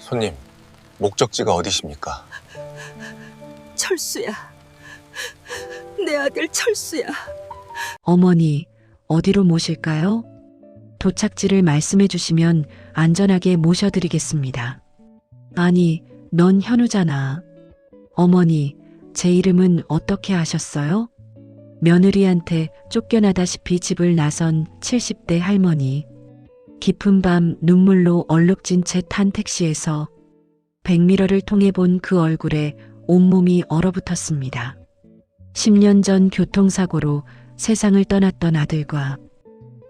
손님, 목적지가 어디십니까? 철수야. 내 아들 철수야. 어머니, 어디로 모실까요? 도착지를 말씀해 주시면 안전하게 모셔드리겠습니다. 아니, 넌 현우잖아. 어머니, 제 이름은 어떻게 아셨어요? 며느리한테 쫓겨나다시피 집을 나선 70대 할머니. 깊은 밤 눈물로 얼룩진 채 탄 택시에서 백미러를 통해 본 그 얼굴에 온몸이 얼어붙었습니다. 10년 전 교통사고로 세상을 떠났던 아들과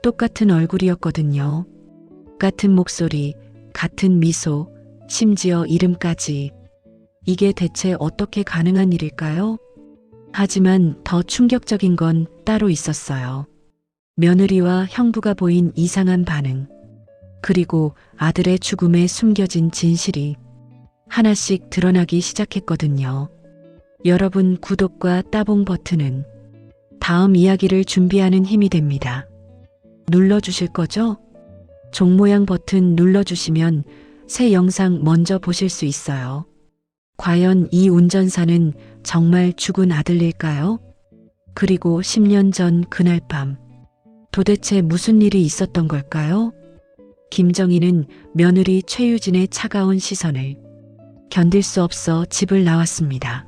똑같은 얼굴이었거든요. 같은 목소리, 같은 미소, 심지어 이름까지. 이게 대체 어떻게 가능한 일일까요? 하지만 더 충격적인 건 따로 있었어요. 며느리와 형부가 보인 이상한 반응. 그리고 아들의 죽음에 숨겨진 진실이 하나씩 드러나기 시작했거든요. 여러분 구독과 따봉 버튼은 다음 이야기를 준비하는 힘이 됩니다. 눌러주실 거죠? 종 모양 버튼 눌러주시면 새 영상 먼저 보실 수 있어요. 과연 이 운전사는 정말 죽은 아들일까요? 그리고 10년 전 그날 밤 도대체 무슨 일이 있었던 걸까요? 김정희는 며느리 최유진의 차가운 시선을 견딜 수 없어 집을 나왔습니다.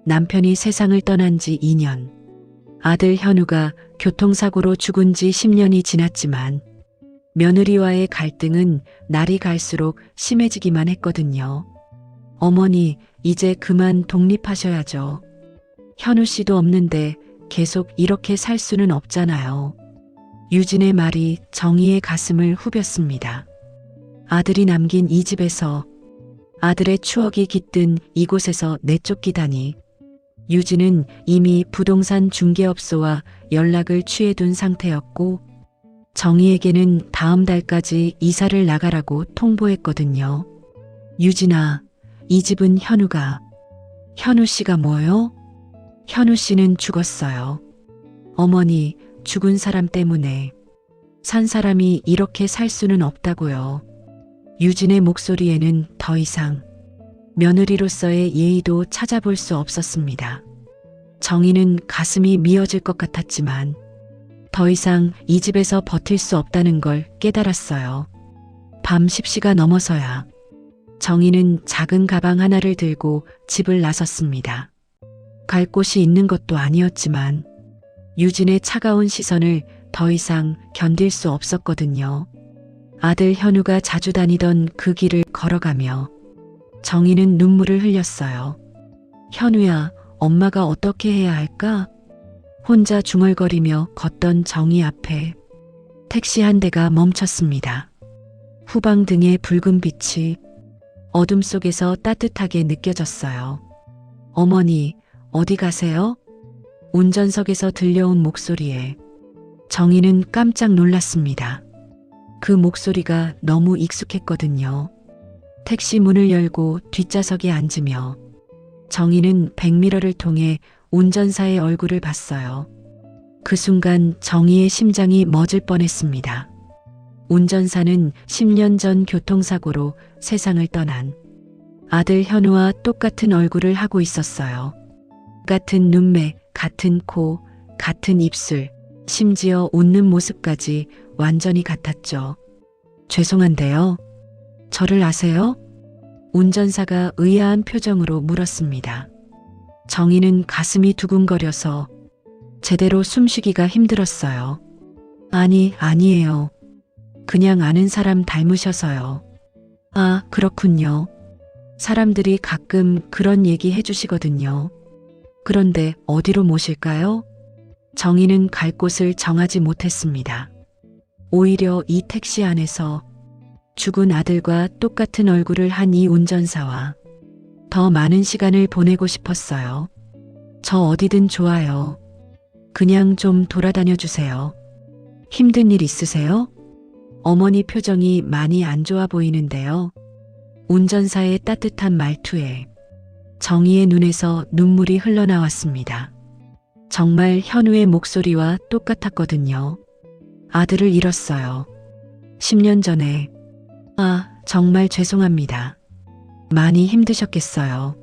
남편이 세상을 떠난 지 2년, 아들 현우가 교통사고로 죽은 지 10년이 지났지만 며느리와의 갈등은 날이 갈수록 심해지기만 했거든요. 어머니, 이제 그만 독립하셔야죠. 현우 씨도 없는데 계속 이렇게 살 수는 없잖아요. 유진의 말이 정희의 가슴을 후볐습니다. 아들이 남긴 이 집에서, 아들의 추억이 깃든 이곳에서 내쫓기다니. 유진은 이미 부동산 중개업소와 연락을 취해둔 상태였고 정희에게는 다음 달까지 이사를 나가라고 통보했거든요. 유진아, 이 집은 현우가. 현우 씨가 뭐요? 현우 씨는 죽었어요. 어머니, 죽은 사람 때문에 산 사람이 이렇게 살 수는 없다고요. 유진의 목소리에는 더 이상 며느리로서의 예의도 찾아볼 수 없었습니다. 정희는 가슴이 미어질 것 같았지만 더 이상 이 집에서 버틸 수 없다는 걸 깨달았어요. 밤 10시가 넘어서야 정희는 작은 가방 하나를 들고 집을 나섰습니다. 갈 곳이 있는 것도 아니었지만 유진의 차가운 시선을 더 이상 견딜 수 없었거든요. 아들 현우가 자주 다니던 그 길을 걸어가며 정희는 눈물을 흘렸어요. 현우야, 엄마가 어떻게 해야 할까? 혼자 중얼거리며 걷던 정희 앞에 택시 한 대가 멈췄습니다. 후방등의 붉은 빛이 어둠 속에서 따뜻하게 느껴졌어요. 어머니, 어디 가세요? 운전석에서 들려온 목소리에 정희는 깜짝 놀랐습니다. 그 목소리가 너무 익숙했거든요. 택시 문을 열고 뒷좌석에 앉으며 정희는 백미러를 통해 운전사의 얼굴을 봤어요. 그 순간 정희의 심장이 멎을 뻔했습니다. 운전사는 10년 전 교통사고로 세상을 떠난 아들 현우와 똑같은 얼굴을 하고 있었어요. 같은 눈매, 같은 코, 같은 입술, 심지어 웃는 모습까지 완전히 같았죠. 죄송한데요. 저를 아세요? 운전사가 의아한 표정으로 물었습니다. 정희는 가슴이 두근거려서 제대로 숨쉬기가 힘들었어요. 아니에요. 그냥 아는 사람 닮으셔서요. 아, 그렇군요. 사람들이 가끔 그런 얘기 해주시거든요. 그런데 어디로 모실까요? 정희는 갈 곳을 정하지 못했습니다. 오히려 이 택시 안에서 죽은 아들과 똑같은 얼굴을 한 이 운전사와 더 많은 시간을 보내고 싶었어요. 저 어디든 좋아요. 그냥 좀 돌아다녀 주세요. 힘든 일 있으세요? 어머니 표정이 많이 안 좋아 보이는데요. 운전사의 따뜻한 말투에 정희의 눈에서 눈물이 흘러나왔습니다. 정말 현우의 목소리와 똑같았거든요. 아들을 잃었어요. 10년 전에. 아, 정말 죄송합니다. 많이 힘드셨겠어요.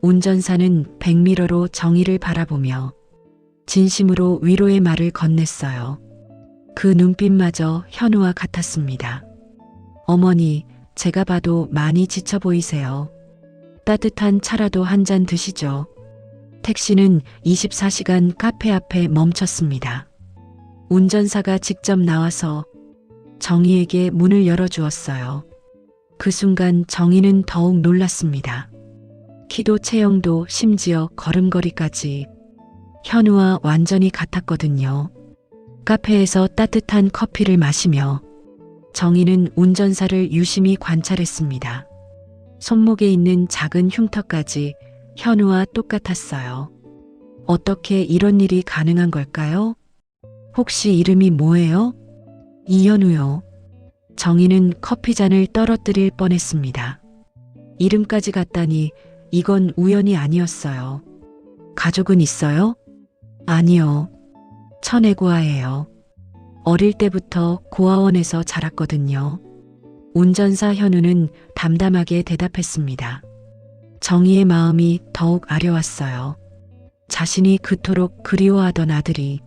운전사는 백미러로 정희를 바라보며 진심으로 위로의 말을 건넸어요. 그 눈빛마저 현우와 같았습니다. 어머니, 제가 봐도 많이 지쳐 보이세요. 따뜻한 차라도 한 잔 드시죠. 택시는 24시간 카페 앞에 멈췄습니다. 운전사가 직접 나와서 정희에게 문을 열어주었어요. 그 순간 정희는 더욱 놀랐습니다. 키도 체형도 심지어 걸음걸이까지 현우와 완전히 같았거든요. 카페에서 따뜻한 커피를 마시며 정희는 운전사를 유심히 관찰했습니다. 손목에 있는 작은 흉터까지 현우와 똑같았어요. 어떻게 이런 일이 가능한 걸까요? 혹시 이름이 뭐예요? 이현우요. 정희는 커피잔을 떨어뜨릴 뻔했습니다. 이름까지 같다니 이건 우연이 아니었어요. 가족은 있어요? 아니요. 천혜고아예요. 어릴 때부터 고아원에서 자랐거든요. 운전사 현우는 담담하게 대답했습니다. 정희의 마음이 더욱 아려왔어요. 자신이 그토록 그리워하던 아들이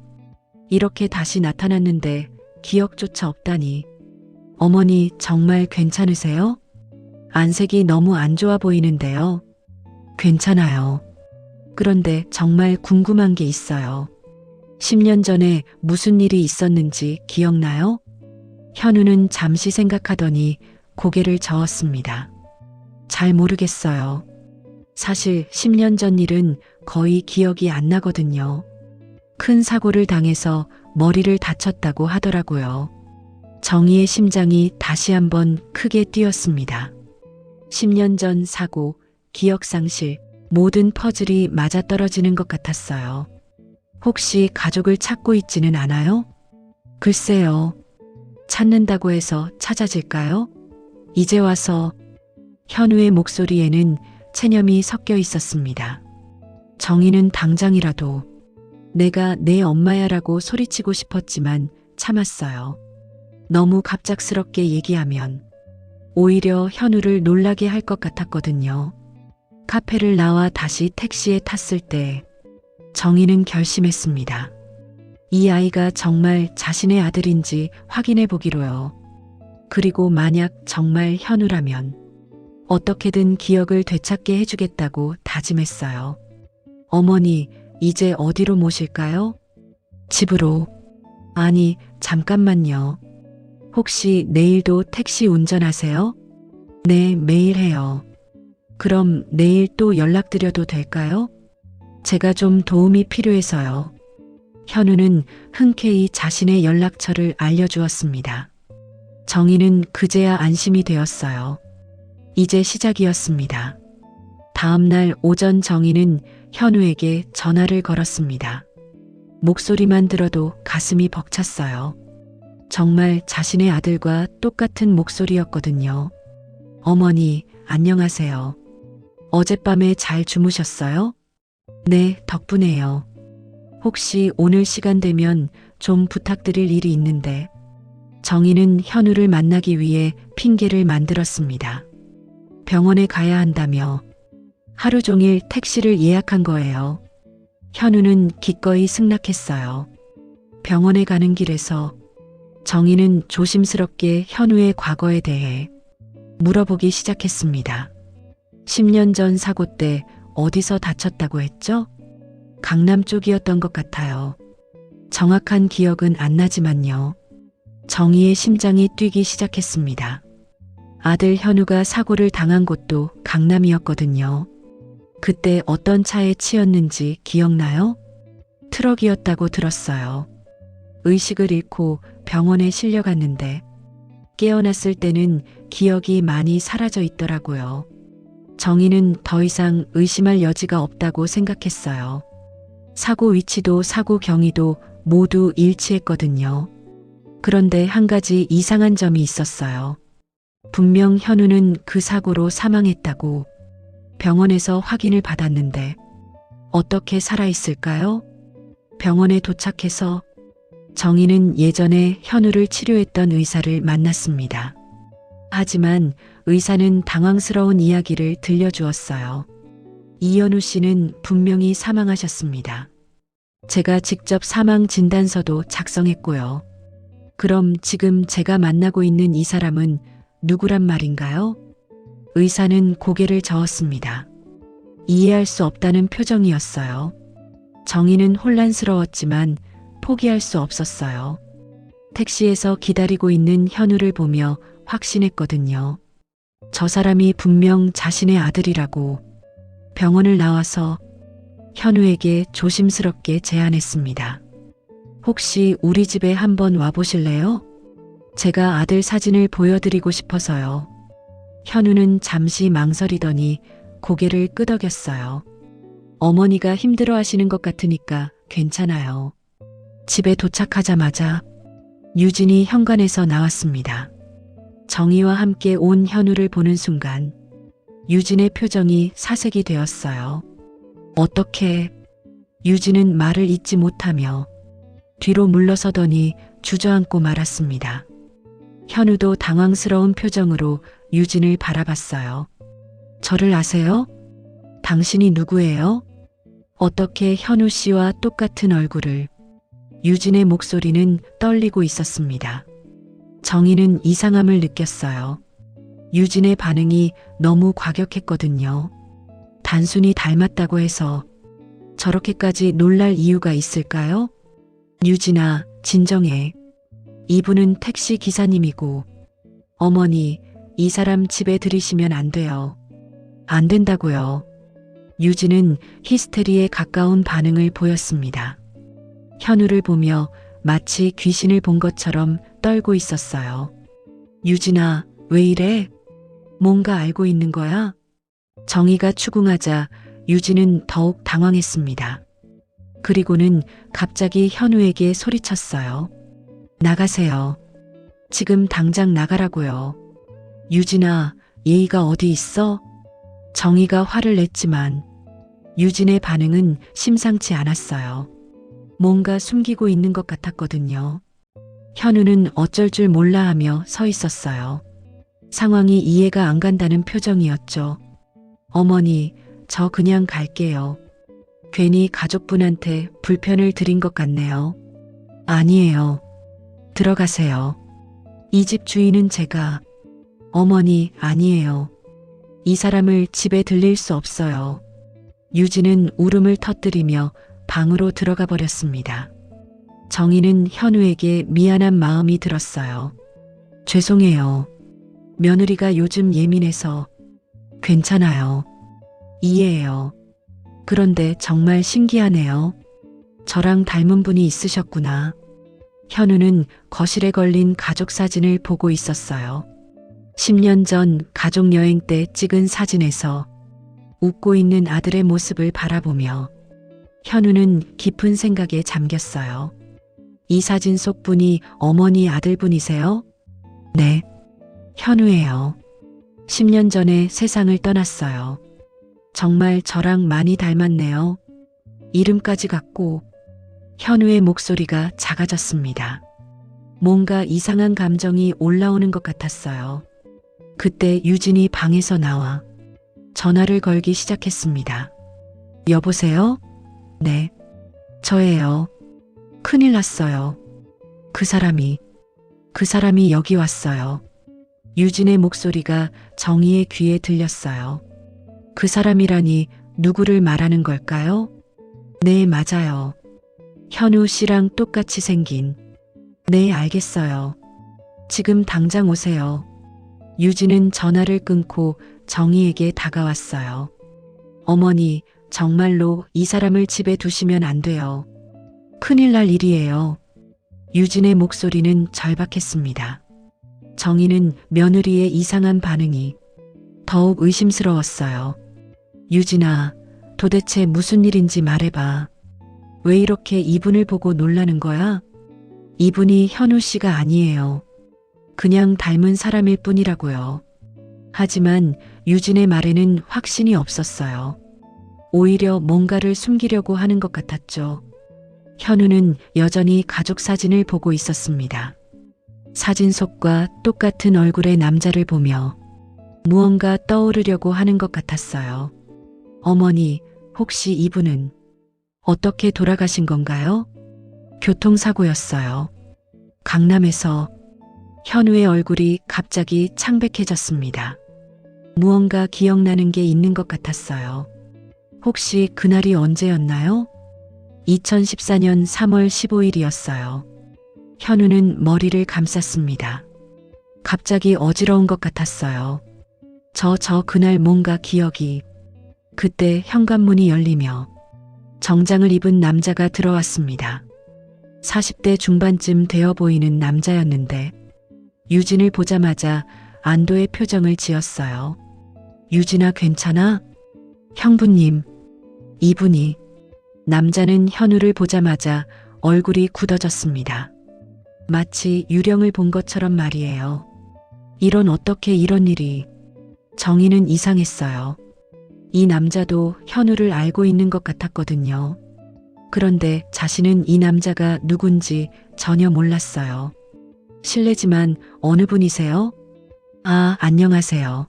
이렇게 다시 나타났는데 기억조차 없다니. 어머니 정말 괜찮으세요? 안색이 너무 안 좋아 보이는데요. 괜찮아요. 그런데 정말 궁금한 게 있어요. 10년 전에 무슨 일이 있었는지 기억나요? 현우는 잠시 생각하더니 고개를 저었습니다. 잘 모르겠어요. 사실 10년 전 일은 거의 기억이 안 나거든요. 큰 사고를 당해서 머리를 다쳤다고 하더라고요. 정희의 심장이 다시 한번 크게 뛰었습니다. 10년 전 사고, 기억상실, 모든 퍼즐이 맞아떨어지는 것 같았어요. 혹시 가족을 찾고 있지는 않아요? 글쎄요. 찾는다고 해서 찾아질까요? 이제 와서 현우의 목소리에는 체념이 섞여 있었습니다. 정희는 당장이라도 내가 내 엄마야라고 소리치고 싶었지만 참았어요. 너무 갑작스럽게 얘기하면 오히려 현우를 놀라게 할 것 같았거든요. 카페를 나와 다시 택시에 탔을 때 정희는 결심했습니다. 이 아이가 정말 자신의 아들인지 확인해 보기로요. 그리고 만약 정말 현우라면 어떻게든 기억을 되찾게 해주겠다고 다짐했어요. 어머니, 이제 어디로 모실까요? 집으로. 아니, 잠깐만요. 혹시 내일도 택시 운전하세요? 네, 매일 해요. 그럼 내일 또 연락드려도 될까요? 제가 좀 도움이 필요해서요. 현우는 흔쾌히 자신의 연락처를 알려주었습니다. 정희는 그제야 안심이 되었어요. 이제 시작이었습니다. 다음 날 오전 정희는 현우에게 전화를 걸었습니다. 목소리만 들어도 가슴이 벅찼어요. 정말 자신의 아들과 똑같은 목소리였거든요. 어머니, 안녕하세요. 어젯밤에 잘 주무셨어요? 네, 덕분에요. 혹시 오늘 시간 되면 좀 부탁드릴 일이 있는데. 정희는 현우를 만나기 위해 핑계를 만들었습니다. 병원에 가야 한다며 하루 종일 택시를 예약한 거예요. 현우는 기꺼이 승낙했어요. 병원에 가는 길에서 정희는 조심스럽게 현우의 과거에 대해 물어보기 시작했습니다. 10년 전 사고 때 어디서 다쳤다고 했죠? 강남 쪽이었던 것 같아요. 정확한 기억은 안 나지만요. 정희의 심장이 뛰기 시작했습니다. 아들 현우가 사고를 당한 곳도 강남이었거든요. 그때 어떤 차에 치였는지 기억나요? 트럭이었다고 들었어요. 의식을 잃고 병원에 실려갔는데 깨어났을 때는 기억이 많이 사라져 있더라고요. 정희는 더 이상 의심할 여지가 없다고 생각했어요. 사고 위치도 사고 경위도 모두 일치했거든요. 그런데 한 가지 이상한 점이 있었어요. 분명 현우는 그 사고로 사망했다고 병원에서 확인을 받았는데 어떻게 살아있을까요? 병원에 도착해서 정희는 예전에 현우를 치료했던 의사를 만났습니다. 하지만 의사는 당황스러운 이야기를 들려주었어요. 이현우 씨는 분명히 사망하셨습니다. 제가 직접 사망 진단서도 작성했고요. 그럼 지금 제가 만나고 있는 이 사람은 누구란 말인가요? 의사는 고개를 저었습니다. 이해할 수 없다는 표정이었어요. 정희는 혼란스러웠지만 포기할 수 없었어요. 택시에서 기다리고 있는 현우를 보며 확신했거든요. 저 사람이 분명 자신의 아들이라고. 병원을 나와서 현우에게 조심스럽게 제안했습니다. 혹시 우리 집에 한번 와보실래요? 제가 아들 사진을 보여드리고 싶어서요. 현우는 잠시 망설이더니 고개를 끄덕였어요. 어머니가 힘들어 하시는 것 같으니까 괜찮아요. 집에 도착하자마자 유진이 현관에서 나왔습니다. 정희와 함께 온 현우를 보는 순간 유진의 표정이 사색이 되었어요. 어떻게? 유진은 말을 잇지 못하며 뒤로 물러서더니 주저앉고 말았습니다. 현우도 당황스러운 표정으로 유진을 바라봤어요. 저를 아세요? 당신이 누구예요? 어떻게 현우 씨와 똑같은 얼굴을? 유진의 목소리는 떨리고 있었습니다. 정희는 이상함을 느꼈어요. 유진의 반응이 너무 과격했거든요. 단순히 닮았다고 해서 저렇게까지 놀랄 이유가 있을까요? 유진아, 진정해. 이분은 택시 기사님이고 어머니, 이 사람 집에 들이시면 안 돼요. 안 된다고요. 유진은 히스테리에 가까운 반응을 보였습니다. 현우를 보며 마치 귀신을 본 것처럼 떨고 있었어요. 유진아, 왜 이래? 뭔가 알고 있는 거야? 정희가 추궁하자 유진은 더욱 당황했습니다. 그리고는 갑자기 현우에게 소리쳤어요. 나가세요. 지금 당장 나가라고요. 유진아, 예의가 어디 있어? 정희가 화를 냈지만 유진의 반응은 심상치 않았어요. 뭔가 숨기고 있는 것 같았거든요. 현우는 어쩔 줄 몰라 하며 서 있었어요. 상황이 이해가 안 간다는 표정이었죠. 어머니, 저 그냥 갈게요. 괜히 가족분한테 불편을 드린 것 같네요. 아니에요. 들어가세요. 이 집 주인은 제가. 어머니, 아니에요. 이 사람을 집에 들릴 수 없어요. 유진은 울음을 터뜨리며 방으로 들어가 버렸습니다. 정희는 현우에게 미안한 마음이 들었어요. 죄송해요. 며느리가 요즘 예민해서. 괜찮아요. 이해해요. 그런데 정말 신기하네요. 저랑 닮은 분이 있으셨구나. 현우는 거실에 걸린 가족 사진을 보고 있었어요. 10년 전 가족 여행 때 찍은 사진에서 웃고 있는 아들의 모습을 바라보며 현우는 깊은 생각에 잠겼어요. 이 사진 속 분이 어머니 아들분이세요? 네. 현우예요. 10년 전에 세상을 떠났어요. 정말 저랑 많이 닮았네요. 이름까지 같고. 현우의 목소리가 작아졌습니다. 뭔가 이상한 감정이 올라오는 것 같았어요. 그때 유진이 방에서 나와 전화를 걸기 시작했습니다. 여보세요? 네. 저예요. 큰일 났어요. 그 사람이 여기 왔어요. 유진의 목소리가 정희의 귀에 들렸어요. 그 사람이라니 누구를 말하는 걸까요? 네, 맞아요. 현우 씨랑 똑같이 생긴. 네, 알겠어요. 지금 당장 오세요. 유진은 전화를 끊고 정희에게 다가왔어요. 어머니, 정말로 이 사람을 집에 두시면 안 돼요. 큰일 날 일이에요. 유진의 목소리는 절박했습니다. 정희는 며느리의 이상한 반응이 더욱 의심스러웠어요. 유진아, 도대체 무슨 일인지 말해봐. 왜 이렇게 이분을 보고 놀라는 거야? 이분이 현우 씨가 아니에요. 그냥 닮은 사람일 뿐이라고요. 하지만 유진의 말에는 확신이 없었어요. 오히려 뭔가를 숨기려고 하는 것 같았죠. 현우는 여전히 가족 사진을 보고 있었습니다. 사진 속과 똑같은 얼굴의 남자를 보며 무언가 떠오르려고 하는 것 같았어요. 어머니, 혹시 이분은 어떻게 돌아가신 건가요? 교통사고였어요. 강남에서. 현우의 얼굴이 갑자기 창백해졌습니다. 무언가 기억나는 게 있는 것 같았어요. 혹시 그날이 언제였나요? 2014년 3월 15일이었어요. 현우는 머리를 감쌌습니다. 갑자기 어지러운 것 같았어요. 저 그날 뭔가 기억이. 그때 현관문이 열리며 정장을 입은 남자가 들어왔습니다. 40대 중반쯤 되어 보이는 남자였는데 유진을 보자마자 안도의 표정을 지었어요. 유진아, 괜찮아? 형부님. 이분이. 남자는 현우를 보자마자 얼굴이 굳어졌습니다. 마치 유령을 본 것처럼 말이에요. 어떻게 이런 일이. 정희는 이상했어요. 이 남자도 현우를 알고 있는 것 같았거든요. 그런데 자신은 이 남자가 누군지 전혀 몰랐어요. 실례지만 어느 분이세요? 아, 안녕하세요.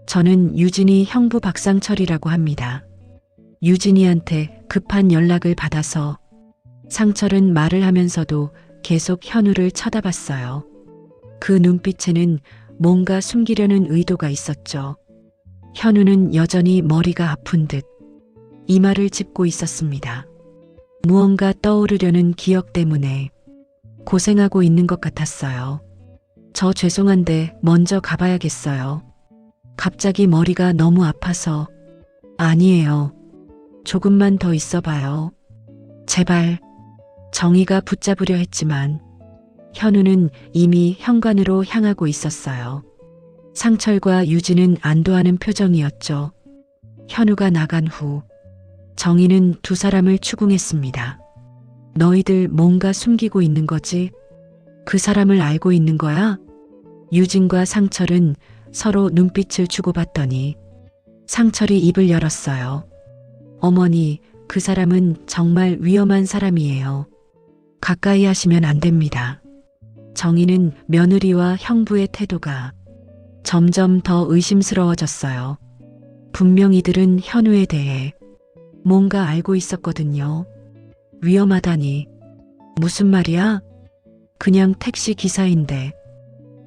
저는 유진이 형부 박상철이라고 합니다. 유진이한테 급한 연락을 받아서. 상철은 말을 하면서도 계속 현우를 쳐다봤어요. 그 눈빛에는 뭔가 숨기려는 의도가 있었죠. 현우는 여전히 머리가 아픈 듯 이마를 짚고 있었습니다. 무언가 떠오르려는 기억 때문에 고생하고 있는 것 같았어요. 저 죄송한데 먼저 가봐야겠어요. 갑자기 머리가 너무 아파서. 아니에요. 조금만 더 있어봐요. 제발. 정희가 붙잡으려 했지만 현우는 이미 현관으로 향하고 있었어요. 상철과 유진은 안도하는 표정이었죠. 현우가 나간 후 정희는 두 사람을 추궁했습니다. 너희들 뭔가 숨기고 있는 거지? 그 사람을 알고 있는 거야? 유진과 상철은 서로 눈빛을 주고받더니 상철이 입을 열었어요. 어머니, 그 사람은 정말 위험한 사람이에요. 가까이 하시면 안 됩니다. 정희는 며느리와 형부의 태도가 점점 더 의심스러워졌어요. 분명 이들은 현우에 대해 뭔가 알고 있었거든요. 위험하다니. 무슨 말이야? 그냥 택시 기사인데.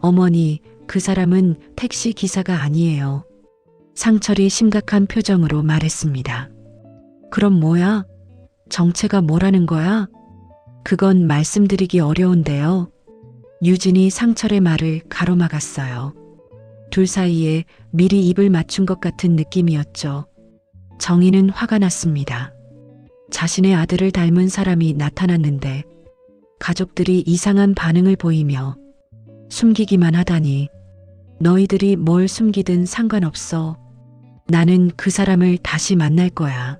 어머니, 그 사람은 택시 기사가 아니에요. 상철이 심각한 표정으로 말했습니다. 그럼 뭐야? 정체가 뭐라는 거야? 그건 말씀드리기 어려운데요. 유진이 상철의 말을 가로막았어요. 둘 사이에 미리 입을 맞춘 것 같은 느낌이었죠. 정희는 화가 났습니다. 자신의 아들을 닮은 사람이 나타났는데 가족들이 이상한 반응을 보이며 숨기기만 하다니. 너희들이 뭘 숨기든 상관없어. 나는 그 사람을 다시 만날 거야.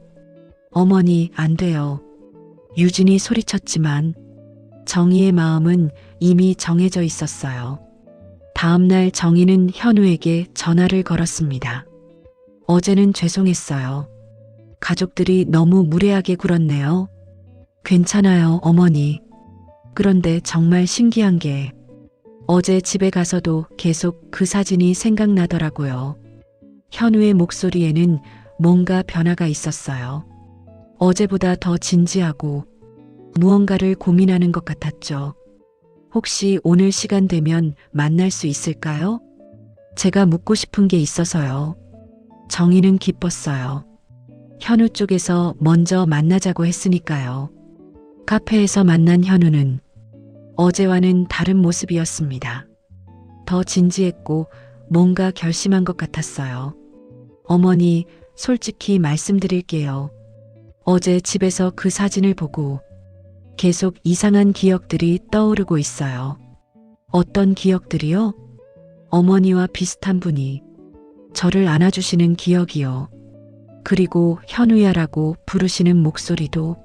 어머니, 안 돼요. 유진이 소리쳤지만 정희의 마음은 이미 정해져 있었어요. 다음 날 정희는 현우에게 전화를 걸었습니다. 어제는 죄송했어요. 가족들이 너무 무례하게 굴었네요. 괜찮아요, 어머니. 그런데 정말 신기한 게 어제 집에 가서도 계속 그 사진이 생각나더라고요. 현우의 목소리에는 뭔가 변화가 있었어요. 어제보다 더 진지하고 무언가를 고민하는 것 같았죠. 혹시 오늘 시간 되면 만날 수 있을까요? 제가 묻고 싶은 게 있어서요. 정희는 기뻤어요. 현우 쪽에서 먼저 만나자고 했으니까요. 카페에서 만난 현우는 어제와는 다른 모습이었습니다. 더 진지했고 뭔가 결심한 것 같았어요. 어머니, 솔직히 말씀드릴게요. 어제 집에서 그 사진을 보고 계속 이상한 기억들이 떠오르고 있어요. 어떤 기억들이요? 어머니와 비슷한 분이 저를 안아주시는 기억이요. 그리고 현우야라고 부르시는 목소리도.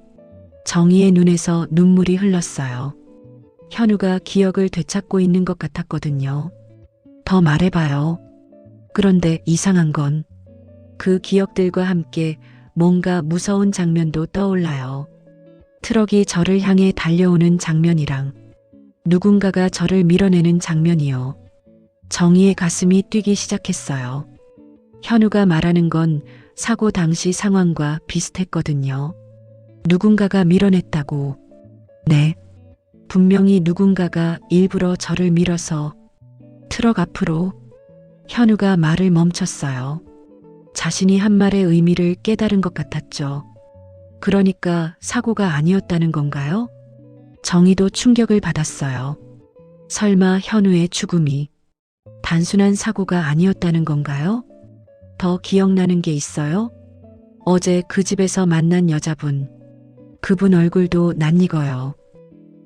정희의 눈에서 눈물이 흘렀어요. 현우가 기억을 되찾고 있는 것 같았거든요. 더 말해봐요. 그런데 이상한 건 그 기억들과 함께 뭔가 무서운 장면도 떠올라요. 트럭이 저를 향해 달려오는 장면이랑 누군가가 저를 밀어내는 장면이요. 정희의 가슴이 뛰기 시작했어요. 현우가 말하는 건 사고 당시 상황과 비슷했거든요. 누군가가 밀어냈다고. 네. 분명히 누군가가 일부러 저를 밀어서 트럭 앞으로. 현우가 말을 멈췄어요. 자신이 한 말의 의미를 깨달은 것 같았죠. 그러니까 사고가 아니었다는 건가요? 정희도 충격을 받았어요. 설마 현우의 죽음이 단순한 사고가 아니었다는 건가요? 더 기억나는 게 있어요? 어제 그 집에서 만난 여자분. 그분 얼굴도 낯익어요.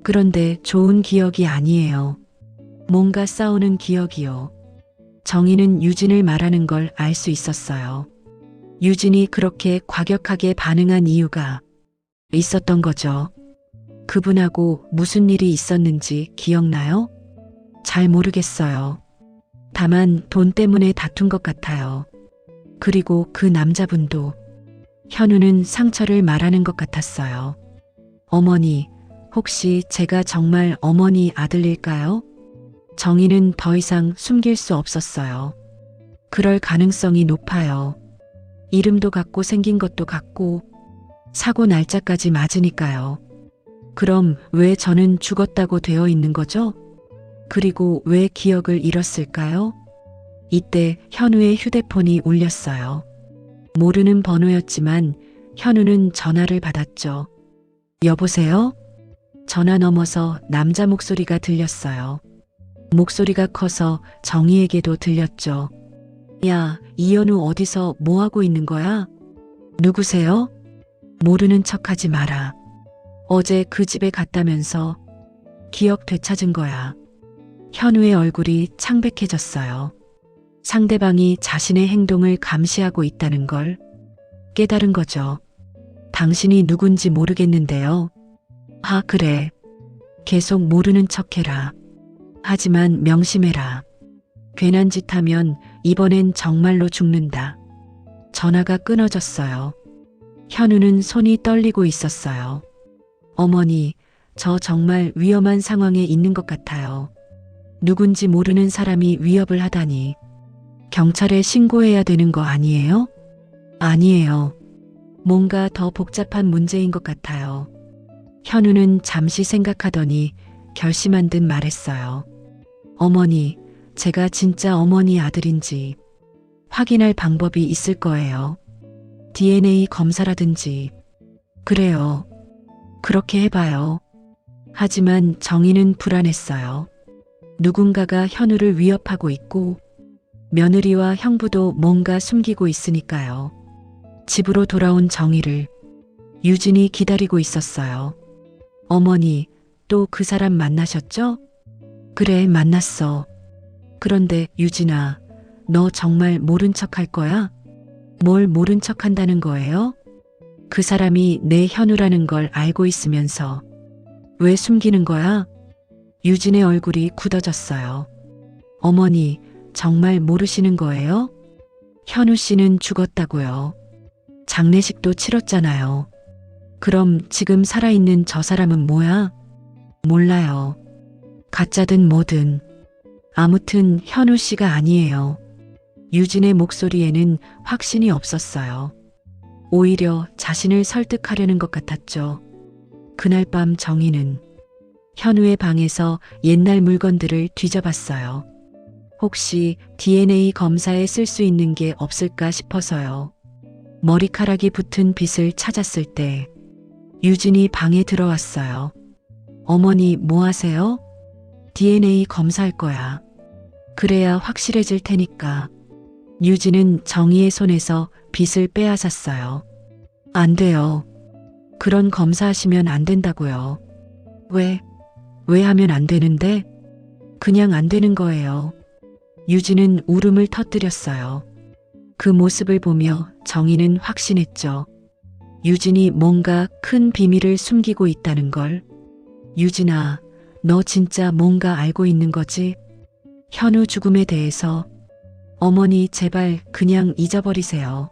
그런데 좋은 기억이 아니에요. 뭔가 싸우는 기억이요. 정희는 유진을 말하는 걸 알 수 있었어요. 유진이 그렇게 과격하게 반응한 이유가 있었던 거죠. 그분하고 무슨 일이 있었는지 기억나요? 잘 모르겠어요. 다만 돈 때문에 다툰 것 같아요. 그리고 그 남자분도. 현우는 상처를 말하는 것 같았어요. 어머니, 혹시 제가 정말 어머니 아들일까요? 정희는 더 이상 숨길 수 없었어요. 그럴 가능성이 높아요. 이름도 같고 생긴 것도 같고 사고 날짜까지 맞으니까요. 그럼 왜 저는 죽었다고 되어 있는 거죠? 그리고 왜 기억을 잃었을까요? 이때 현우의 휴대폰이 울렸어요. 모르는 번호였지만 현우는 전화를 받았죠. 여보세요? 전화 넘어서 남자 목소리가 들렸어요. 목소리가 커서 정희에게도 들렸죠. 야, 이현우 어디서 뭐하고 있는 거야? 누구세요? 모르는 척하지 마라. 어제 그 집에 갔다면서 기억 되찾은 거야. 현우의 얼굴이 창백해졌어요. 상대방이 자신의 행동을 감시하고 있다는 걸 깨달은 거죠. 당신이 누군지 모르겠는데요. 아, 그래. 계속 모르는 척해라. 하지만 명심해라. 괜한 짓 하면 이번엔 정말로 죽는다. 전화가 끊어졌어요. 현우는 손이 떨리고 있었어요. 어머니, 저 정말 위험한 상황에 있는 것 같아요. 누군지 모르는 사람이 위협을 하다니. 경찰에 신고해야 되는 거 아니에요? 아니에요. 뭔가 더 복잡한 문제인 것 같아요. 현우는 잠시 생각하더니 결심한 듯 말했어요. 어머니, 제가 진짜 어머니 아들인지 확인할 방법이 있을 거예요. DNA 검사라든지. 그래요. 그렇게 해봐요. 하지만 정희는 불안했어요. 누군가가 현우를 위협하고 있고 며느리와 형부도 뭔가 숨기고 있으니까요. 집으로 돌아온 정희를 유진이 기다리고 있었어요. 어머니, 또 그 사람 만나셨죠? 그래, 만났어. 그런데 유진아, 너 정말 모른 척 할 거야? 뭘 모른 척 한다는 거예요? 그 사람이 내 현우라는 걸 알고 있으면서 왜 숨기는 거야? 유진의 얼굴이 굳어졌어요. 어머니, 정말 모르시는 거예요? 현우 씨는 죽었다고요. 장례식도 치렀잖아요. 그럼 지금 살아있는 저 사람은 뭐야? 몰라요. 가짜든 뭐든. 아무튼 현우 씨가 아니에요. 유진의 목소리에는 확신이 없었어요. 오히려 자신을 설득하려는 것 같았죠. 그날 밤 정희는 현우의 방에서 옛날 물건들을 뒤져봤어요. 혹시 DNA 검사에 쓸 수 있는 게 없을까 싶어서요. 머리카락이 붙은 빗을 찾았을 때 유진이 방에 들어왔어요. 어머니, 뭐 하세요? DNA 검사할 거야. 그래야 확실해질 테니까. 유진은 정희의 손에서 빗을 빼앗았어요. 안 돼요. 그런 검사하시면 안 된다고요. 왜 하면 안 되는데? 그냥 안 되는 거예요. 유진은 울음을 터뜨렸어요. 그 모습을 보며 정희는 확신했죠. 유진이 뭔가 큰 비밀을 숨기고 있다는 걸. 유진아, 너 진짜 뭔가 알고 있는 거지? 현우 죽음에 대해서. 어머니, 제발 그냥 잊어버리세요.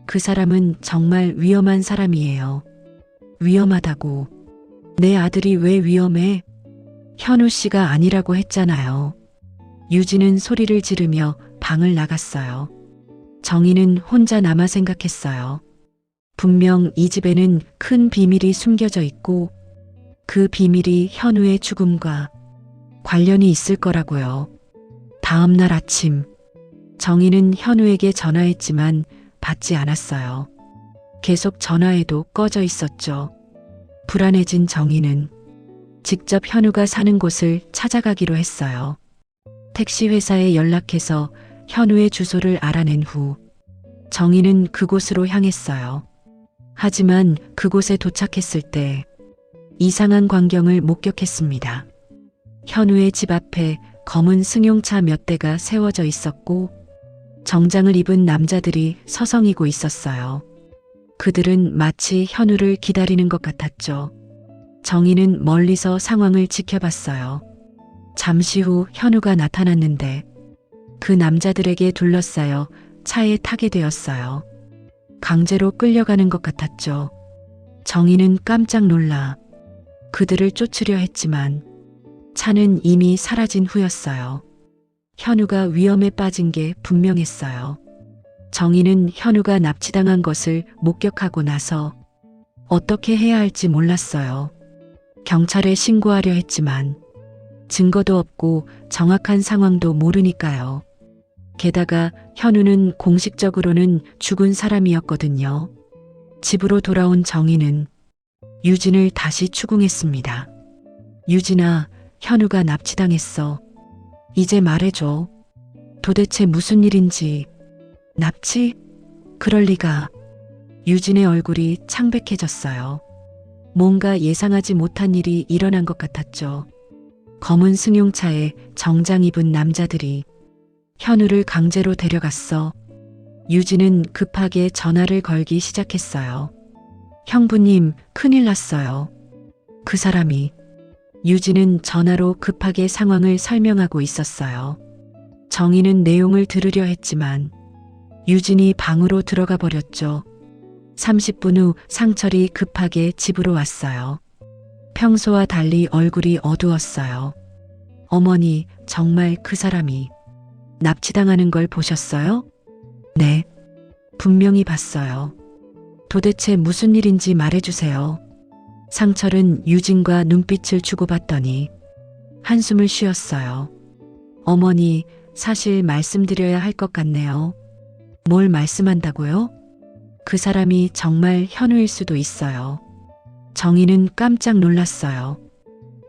그 사람은 정말 위험한 사람이에요. 위험하다고. 내 아들이 왜 위험해? 현우 씨가 아니라고 했잖아요. 유진은 소리를 지르며 방을 나갔어요. 정희는 혼자 남아 생각했어요. 분명 이 집에는 큰 비밀이 숨겨져 있고 그 비밀이 현우의 죽음과 관련이 있을 거라고요. 다음 날 아침, 정희는 현우에게 전화했지만 받지 않았어요. 계속 전화해도 꺼져 있었죠. 불안해진 정희는 직접 현우가 사는 곳을 찾아가기로 했어요. 택시 회사에 연락해서 현우의 주소를 알아낸 후 정희는 그곳으로 향했어요. 하지만 그곳에 도착했을 때 이상한 광경을 목격했습니다. 현우의 집 앞에 검은 승용차 몇 대가 세워져 있었고 정장을 입은 남자들이 서성이고 있었어요. 그들은 마치 현우를 기다리는 것 같았죠. 정희는 멀리서 상황을 지켜봤어요. 잠시 후 현우가 나타났는데 그 남자들에게 둘러싸여 차에 타게 되었어요. 강제로 끌려가는 것 같았죠. 정희는 깜짝 놀라 그들을 쫓으려 했지만 차는 이미 사라진 후였어요. 현우가 위험에 빠진 게 분명했어요. 정희는 현우가 납치당한 것을 목격하고 나서 어떻게 해야 할지 몰랐어요. 경찰에 신고하려 했지만 증거도 없고 정확한 상황도 모르니까요. 게다가 현우는 공식적으로는 죽은 사람이었거든요. 집으로 돌아온 정희는 유진을 다시 추궁했습니다. 유진아, 현우가 납치당했어. 이제 말해줘. 도대체 무슨 일인지. 납치? 그럴 리가. 유진의 얼굴이 창백해졌어요. 뭔가 예상하지 못한 일이 일어난 것 같았죠. 검은 승용차에 정장 입은 남자들이 현우를 강제로 데려갔어. 유진은 급하게 전화를 걸기 시작했어요. 형부님, 큰일 났어요. 그 사람이. 유진은 전화로 급하게 상황을 설명하고 있었어요. 정희는 내용을 들으려 했지만 유진이 방으로 들어가 버렸죠. 30분 후 상철이 급하게 집으로 왔어요. 평소와 달리 얼굴이 어두웠어요. 어머니, 정말 그 사람이 납치당하는 걸 보셨어요? 네, 분명히 봤어요. 도대체 무슨 일인지 말해주세요. 상철은 유진과 눈빛을 주고받더니 한숨을 쉬었어요. 어머니, 사실 말씀드려야 할 것 같네요. 뭘 말씀한다고요? 그 사람이 정말 현우일 수도 있어요. 정희는 깜짝 놀랐어요.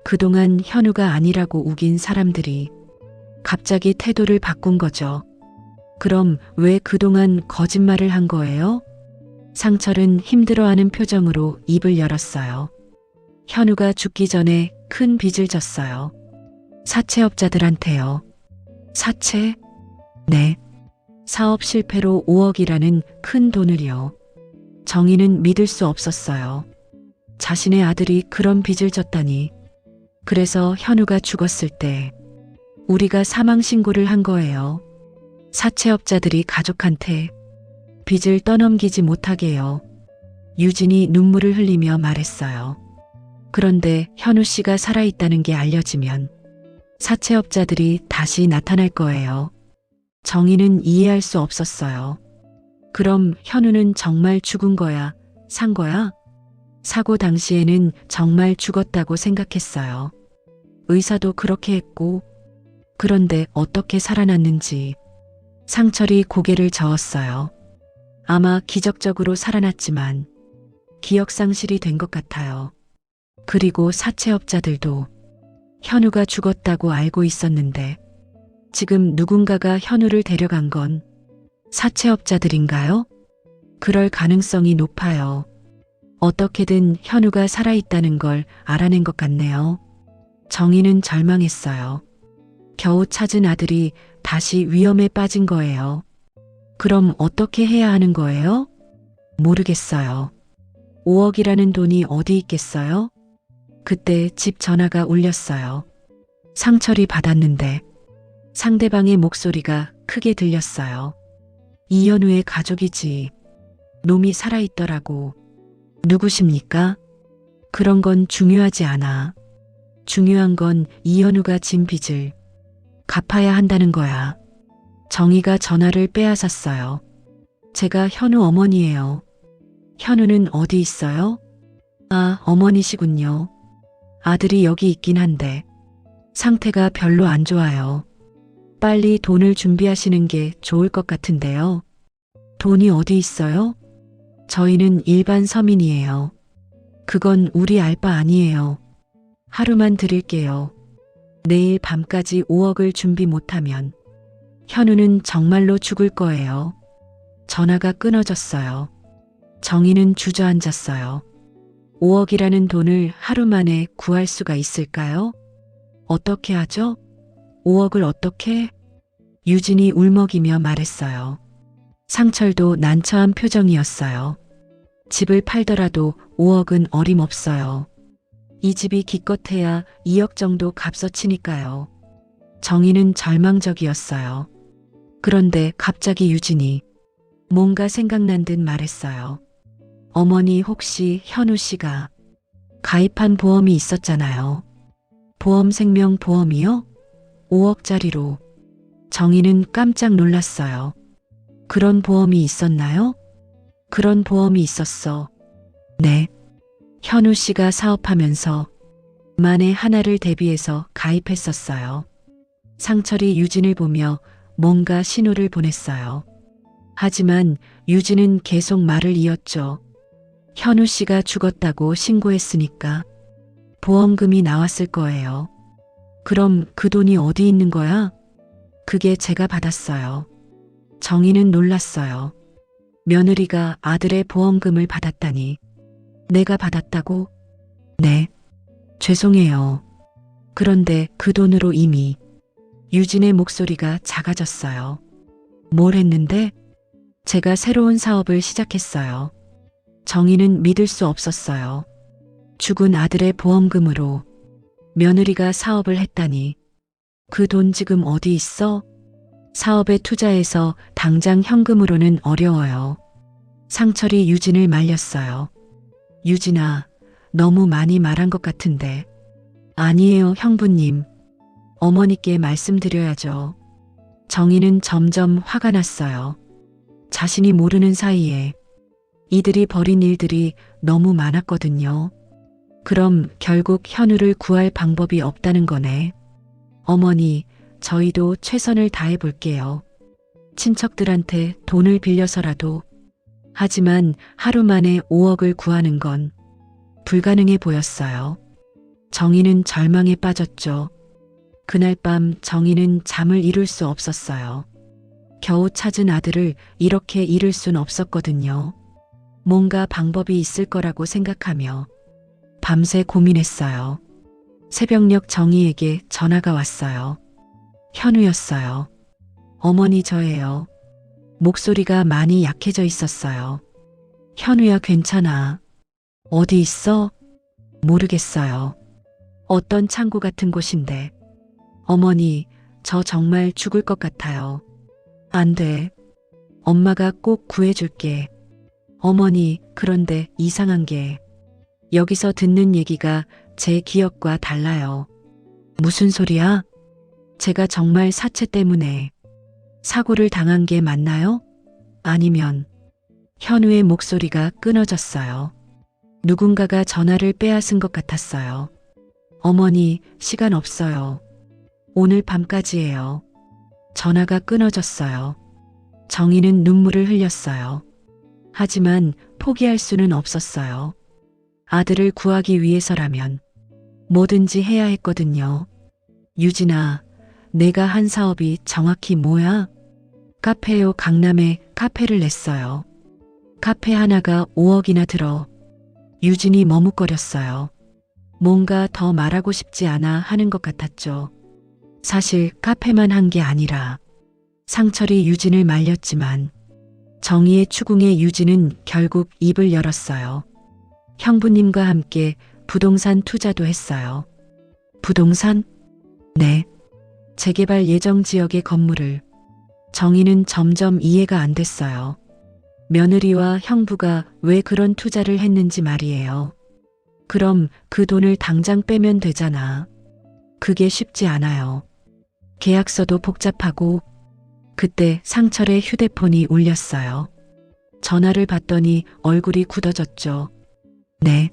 그동안 현우가 아니라고 우긴 사람들이 갑자기 태도를 바꾼 거죠. 그럼 왜 그동안 거짓말을 한 거예요? 상철은 힘들어하는 표정으로 입을 열었어요. 현우가 죽기 전에 큰 빚을 졌어요. 사채업자들한테요. 사채? 네. 사업 실패로 5억이라는 큰 돈을요. 정희는 믿을 수 없었어요. 자신의 아들이 그런 빚을 졌다니. 그래서 현우가 죽었을 때 우리가 사망 신고를 한 거예요. 사채업자들이 가족한테 빚을 떠넘기지 못하게요. 유진이 눈물을 흘리며 말했어요. 그런데 현우 씨가 살아있다는 게 알려지면 사채업자들이 다시 나타날 거예요. 정희는 이해할 수 없었어요. 그럼 현우는 정말 죽은 거야? 산 거야? 사고 당시에는 정말 죽었다고 생각했어요. 의사도 그렇게 했고, 그런데 어떻게 살아났는지. 상철이 고개를 저었어요. 아마 기적적으로 살아났지만 기억상실이 된 것 같아요. 그리고 사채업자들도 현우가 죽었다고 알고 있었는데 지금 누군가가 현우를 데려간 건 사채업자들인가요? 그럴 가능성이 높아요. 어떻게든 현우가 살아있다는 걸 알아낸 것 같네요. 정희는 절망했어요. 겨우 찾은 아들이 다시 위험에 빠진 거예요. 그럼 어떻게 해야 하는 거예요? 모르겠어요. 5억이라는 돈이 어디 있겠어요? 그때 집 전화가 울렸어요. 상철이 받았는데 상대방의 목소리가 크게 들렸어요. 이현우의 가족이지. 놈이 살아있더라고. 누구십니까? 그런 건 중요하지 않아. 중요한 건 이현우가 진 빚을 갚아야 한다는 거야. 정희가 전화를 빼앗았어요. 제가 현우 어머니예요. 현우는 어디 있어요? 아, 어머니시군요. 아들이 여기 있긴 한데 상태가 별로 안 좋아요. 빨리 돈을 준비하시는 게 좋을 것 같은데요. 돈이 어디 있어요? 저희는 일반 서민이에요. 그건 우리 알 바 아니에요. 하루만 드릴게요. 내일 밤까지 5억을 준비 못하면 현우는 정말로 죽을 거예요. 전화가 끊어졌어요. 정희는 주저앉았어요. 5억이라는 돈을 하루 만에 구할 수가 있을까요? 어떻게 하죠? 5억을 어떻게? 유진이 울먹이며 말했어요. 상철도 난처한 표정이었어요. 집을 팔더라도 5억은 어림없어요. 이 집이 기껏해야 2억 정도 값어치니까요. 정희는 절망적이었어요. 그런데 갑자기 유진이 뭔가 생각난 듯 말했어요. 어머니 혹시 현우 씨가 가입한 보험이 있었잖아요. 보험 생명보험이요? 5억짜리로. 정희는 깜짝 놀랐어요. 그런 보험이 있었나요? 그런 보험이 있었어. 네. 현우 씨가 사업하면서 만에 하나를 대비해서 가입했었어요. 상철이 유진을 보며 뭔가 신호를 보냈어요. 하지만 유진은 계속 말을 이었죠. 현우 씨가 죽었다고 신고했으니까 보험금이 나왔을 거예요. 그럼 그 돈이 어디 있는 거야? 그게 제가 받았어요. 정희는 놀랐어요. 며느리가 아들의 보험금을 받았다니. 내가 받았다고? 네. 죄송해요. 그런데 그 돈으로 이미 유진의 목소리가 작아졌어요. 뭘 했는데? 제가 새로운 사업을 시작했어요. 정희는 믿을 수 없었어요. 죽은 아들의 보험금으로 며느리가 사업을 했다니. 그 돈 지금 어디 있어? 사업에 투자해서 당장 현금으로는 어려워요. 상철이 유진을 말렸어요. 유진아, 너무 많이 말한 것 같은데. 아니에요, 형부님. 어머니께 말씀드려야죠. 정희는 점점 화가 났어요. 자신이 모르는 사이에 이들이 벌인 일들이 너무 많았거든요. 그럼 결국 현우를 구할 방법이 없다는 거네. 어머니, 저희도 최선을 다해 볼게요. 친척들한테 돈을 빌려서라도. 하지만 하루 만에 5억을 구하는 건 불가능해 보였어요. 정희는 절망에 빠졌죠. 그날 밤 정희는 잠을 이룰 수 없었어요. 겨우 찾은 아들을 이렇게 잃을 순 없었거든요. 뭔가 방법이 있을 거라고 생각하며 밤새 고민했어요. 새벽녘 정희에게 전화가 왔어요. 현우였어요. 어머니 저예요. 목소리가 많이 약해져 있었어요. 현우야 괜찮아. 어디 있어? 모르겠어요. 어떤 창고 같은 곳인데. 어머니, 저 정말 죽을 것 같아요. 안 돼. 엄마가 꼭 구해줄게. 어머니, 그런데 이상한 게 여기서 듣는 얘기가 제 기억과 달라요. 무슨 소리야? 제가 정말 사체 때문에 사고를 당한 게 맞나요? 아니면 현우의 목소리가 끊어졌어요. 누군가가 전화를 빼앗은 것 같았어요. 어머니, 시간 없어요. 오늘 밤까지예요. 전화가 끊어졌어요. 정희는 눈물을 흘렸어요. 하지만 포기할 수는 없었어요. 아들을 구하기 위해서라면 뭐든지 해야 했거든요. 유진아, 내가 한 사업이 정확히 뭐야? 카페요. 강남에 카페를 냈어요. 카페 하나가 5억이나 들어. 유진이 머뭇거렸어요. 뭔가 더 말하고 싶지 않아 하는 것 같았죠. 사실 카페만 한 게 아니라 상철이 유진을 말렸지만 정희의 추궁에 유진은 결국 입을 열었어요. 형부님과 함께 부동산 투자도 했어요. 부동산? 네. 재개발 예정 지역의 건물을. 정희는 점점 이해가 안 됐어요. 며느리와 형부가 왜 그런 투자를 했는지 말이에요. 그럼 그 돈을 당장 빼면 되잖아. 그게 쉽지 않아요. 계약서도 복잡하고 그때 상철의 휴대폰이 울렸어요. 전화를 받더니 얼굴이 굳어졌죠. 네,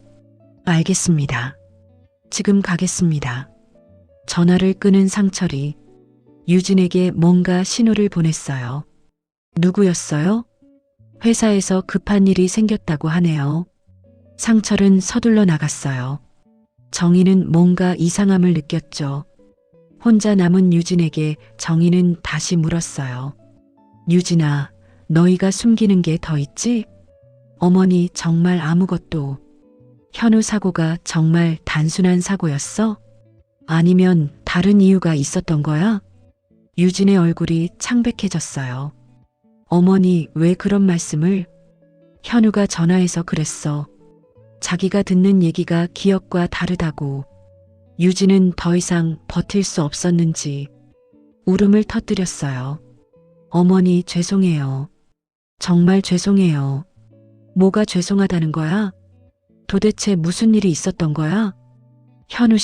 알겠습니다. 지금 가겠습니다. 전화를 끊은 상철이 유진에게 뭔가 신호를 보냈어요. 누구였어요? 회사에서 급한 일이 생겼다고 하네요. 상철은 서둘러 나갔어요. 정희는 뭔가 이상함을 느꼈죠. 혼자 남은 유진에게 정희는 다시 물었어요. 유진아, 너희가 숨기는 게 더 있지? 어머니 정말 아무것도. 현우 사고가 정말 단순한 사고였어? 아니면 다른 이유가 있었던 거야? 유진의 얼굴이 창백해졌어요. 어머니 왜 그런 말씀을? 현우가 전화해서 그랬어. 자기가 듣는 얘기가 기억과 다르다고. 유진은 더 이상 버틸 수 없었는지 울음을 터뜨렸어요. 어머니 죄송해요. 정말 죄송해요. 뭐가 죄송하다는 거야? 도대체 무슨 일이 있었던 거야? 현우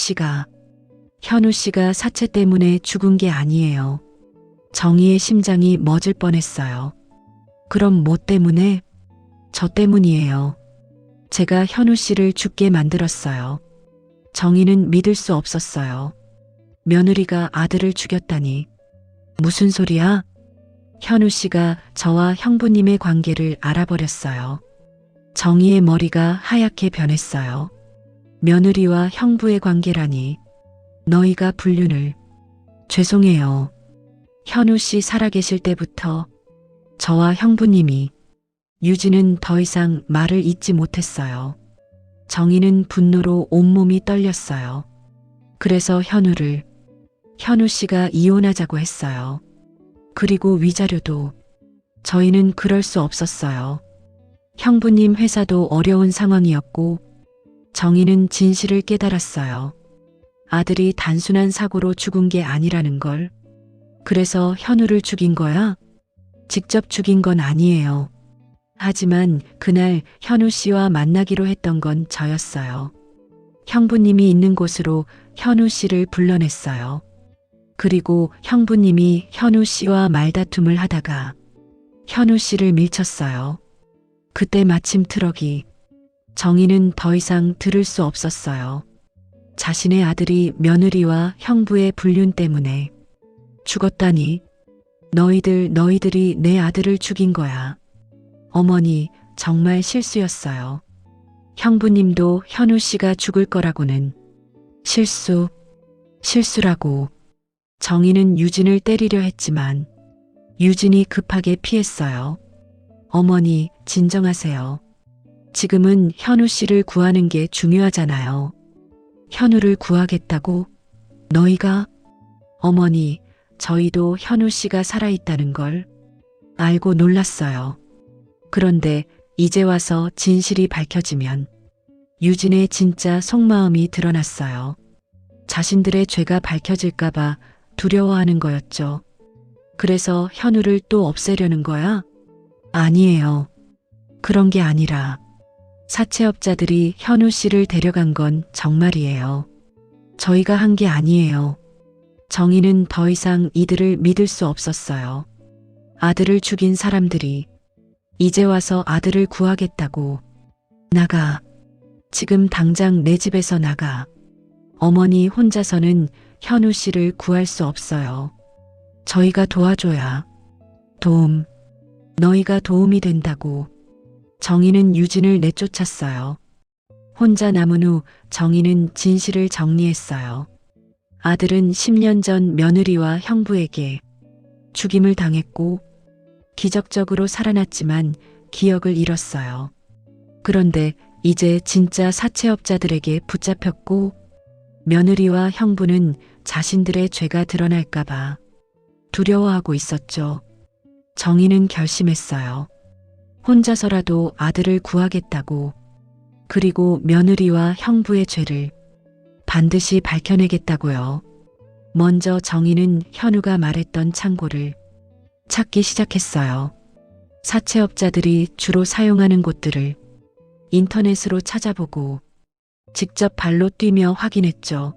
씨가 사체 때문에 죽은 게 아니에요. 정희의 심장이 멎을 뻔했어요. 그럼 뭐 때문에? 저 때문이에요. 제가 현우 씨를 죽게 만들었어요. 정희는 믿을 수 없었어요. 며느리가 아들을 죽였다니. 무슨 소리야? 현우 씨가 저와 형부님의 관계를 알아버렸어요. 정희의 머리가 하얗게 변했어요. 며느리와 형부의 관계라니. 너희가 불륜을. 죄송해요. 현우 씨 살아계실 때부터 저와 형부님이. 유진은 더 이상 말을 잇지 못했어요. 정희는 분노로 온몸이 떨렸어요. 그래서 현우 씨가 이혼하자고 했어요. 그리고 위자료도. 저희는 그럴 수 없었어요. 형부님 회사도 어려운 상황이었고 정희는 진실을 깨달았어요. 아들이 단순한 사고로 죽은 게 아니라는 걸. 그래서 현우를 죽인 거야? 직접 죽인 건 아니에요. 하지만 그날 현우 씨와 만나기로 했던 건 저였어요. 형부님이 있는 곳으로 현우 씨를 불러냈어요. 그리고 형부님이 현우 씨와 말다툼을 하다가 현우 씨를 밀쳤어요. 그때 마침 트럭이. 정희는 더 이상 들을 수 없었어요. 자신의 아들이 며느리와 형부의 불륜 때문에 죽었다니. 너희들이 내 아들을 죽인 거야. 어머니, 정말 실수였어요. 형부님도 현우 씨가 죽을 거라고는. 실수라고. 정희는 유진을 때리려 했지만 유진이 급하게 피했어요. 어머니, 진정하세요. 지금은 현우 씨를 구하는 게 중요하잖아요. 현우를 구하겠다고? 너희가? 어머니, 저희도 현우 씨가 살아있다는 걸 알고 놀랐어요. 그런데 이제 와서 진실이 밝혀지면 유진의 진짜 속마음이 드러났어요. 자신들의 죄가 밝혀질까봐 두려워하는 거였죠. 그래서 현우를 또 없애려는 거야? 아니에요. 그런 게 아니라 사채업자들이 현우 씨를 데려간 건 정말이에요. 저희가 한 게 아니에요. 정희는 더 이상 이들을 믿을 수 없었어요. 아들을 죽인 사람들이 이제 와서 아들을 구하겠다고. 나가. 지금 당장 내 집에서 나가. 어머니 혼자서는 현우 씨를 구할 수 없어요. 저희가 도와줘야. 너희가 도움이 된다고. 정희는 유진을 내쫓았어요. 혼자 남은 후 정희는 진실을 정리했어요. 아들은 10년 전 며느리와 형부에게 죽임을 당했고 기적적으로 살아났지만 기억을 잃었어요. 그런데 이제 진짜 사채업자들에게 붙잡혔고 며느리와 형부는 자신들의 죄가 드러날까봐 두려워하고 있었죠. 정희는 결심했어요. 혼자서라도 아들을 구하겠다고. 그리고 며느리와 형부의 죄를 반드시 밝혀내겠다고요. 먼저 정희는 현우가 말했던 창고를 찾기 시작했어요. 사채업자들이 주로 사용하는 곳들을 인터넷으로 찾아보고 직접 발로 뛰며 확인했죠.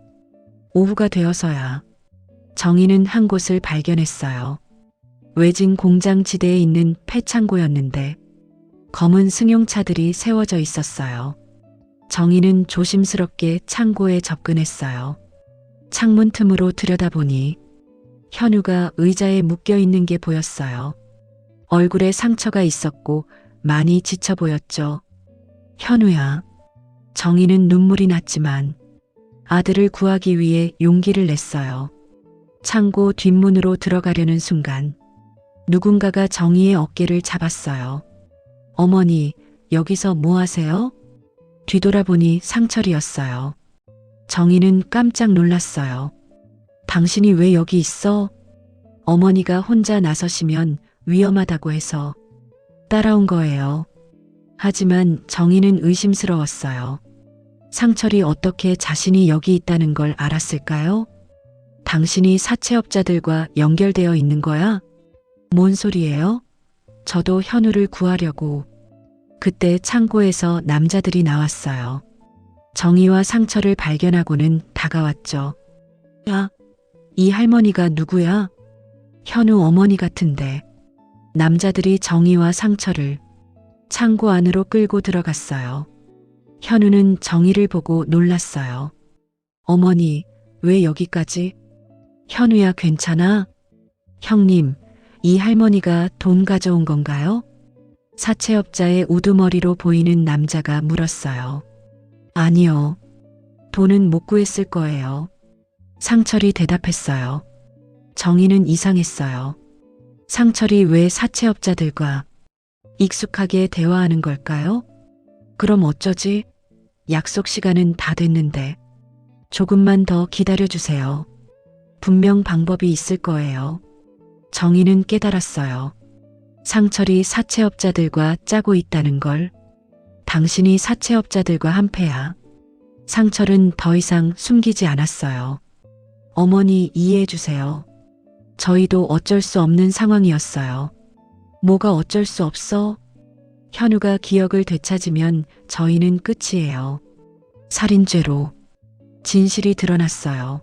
오후가 되어서야 정희는 한 곳을 발견했어요. 외진 공장 지대에 있는 폐창고였는데 검은 승용차들이 세워져 있었어요. 정희는 조심스럽게 창고에 접근했어요. 창문 틈으로 들여다보니 현우가 의자에 묶여 있는 게 보였어요. 얼굴에 상처가 있었고 많이 지쳐 보였죠. 현우야. 정희는 눈물이 났지만 아들을 구하기 위해 용기를 냈어요. 창고 뒷문으로 들어가려는 순간 누군가가 정희의 어깨를 잡았어요. 어머니, 여기서 뭐 하세요? 뒤돌아보니 상철이었어요. 정희는 깜짝 놀랐어요. 당신이 왜 여기 있어? 어머니가 혼자 나서시면 위험하다고 해서 따라온 거예요. 하지만 정희는 의심스러웠어요. 상철이 어떻게 자신이 여기 있다는 걸 알았을까요? 당신이 사채업자들과 연결되어 있는 거야? 뭔 소리예요? 저도 현우를 구하려고. 그때 창고에서 남자들이 나왔어요. 정희와 상철을 발견하고는 다가왔죠. 야, 이 할머니가 누구야? 현우 어머니 같은데. 남자들이 정희와 상철을 창고 안으로 끌고 들어갔어요. 현우는 정희를 보고 놀랐어요. 어머니, 왜 여기까지? 현우야, 괜찮아? 형님, 이 할머니가 돈 가져온 건가요? 사채업자의 우두머리로 보이는 남자가 물었어요. 아니요. 돈은 못 구했을 거예요. 상철이 대답했어요. 정희는 이상했어요. 상철이 왜 사채업자들과 익숙하게 대화하는 걸까요? 그럼 어쩌지? 약속 시간은 다 됐는데. 조금만 더 기다려주세요. 분명 방법이 있을 거예요. 정희는 깨달았어요. 상철이 사채업자들과 짜고 있다는 걸. 당신이 사채업자들과 한패야. 상철은 더 이상 숨기지 않았어요. 어머니, 이해해 주세요. 저희도 어쩔 수 없는 상황이었어요. 뭐가 어쩔 수 없어? 현우가 기억을 되찾으면 저희는 끝이에요. 살인죄로 진실이 드러났어요.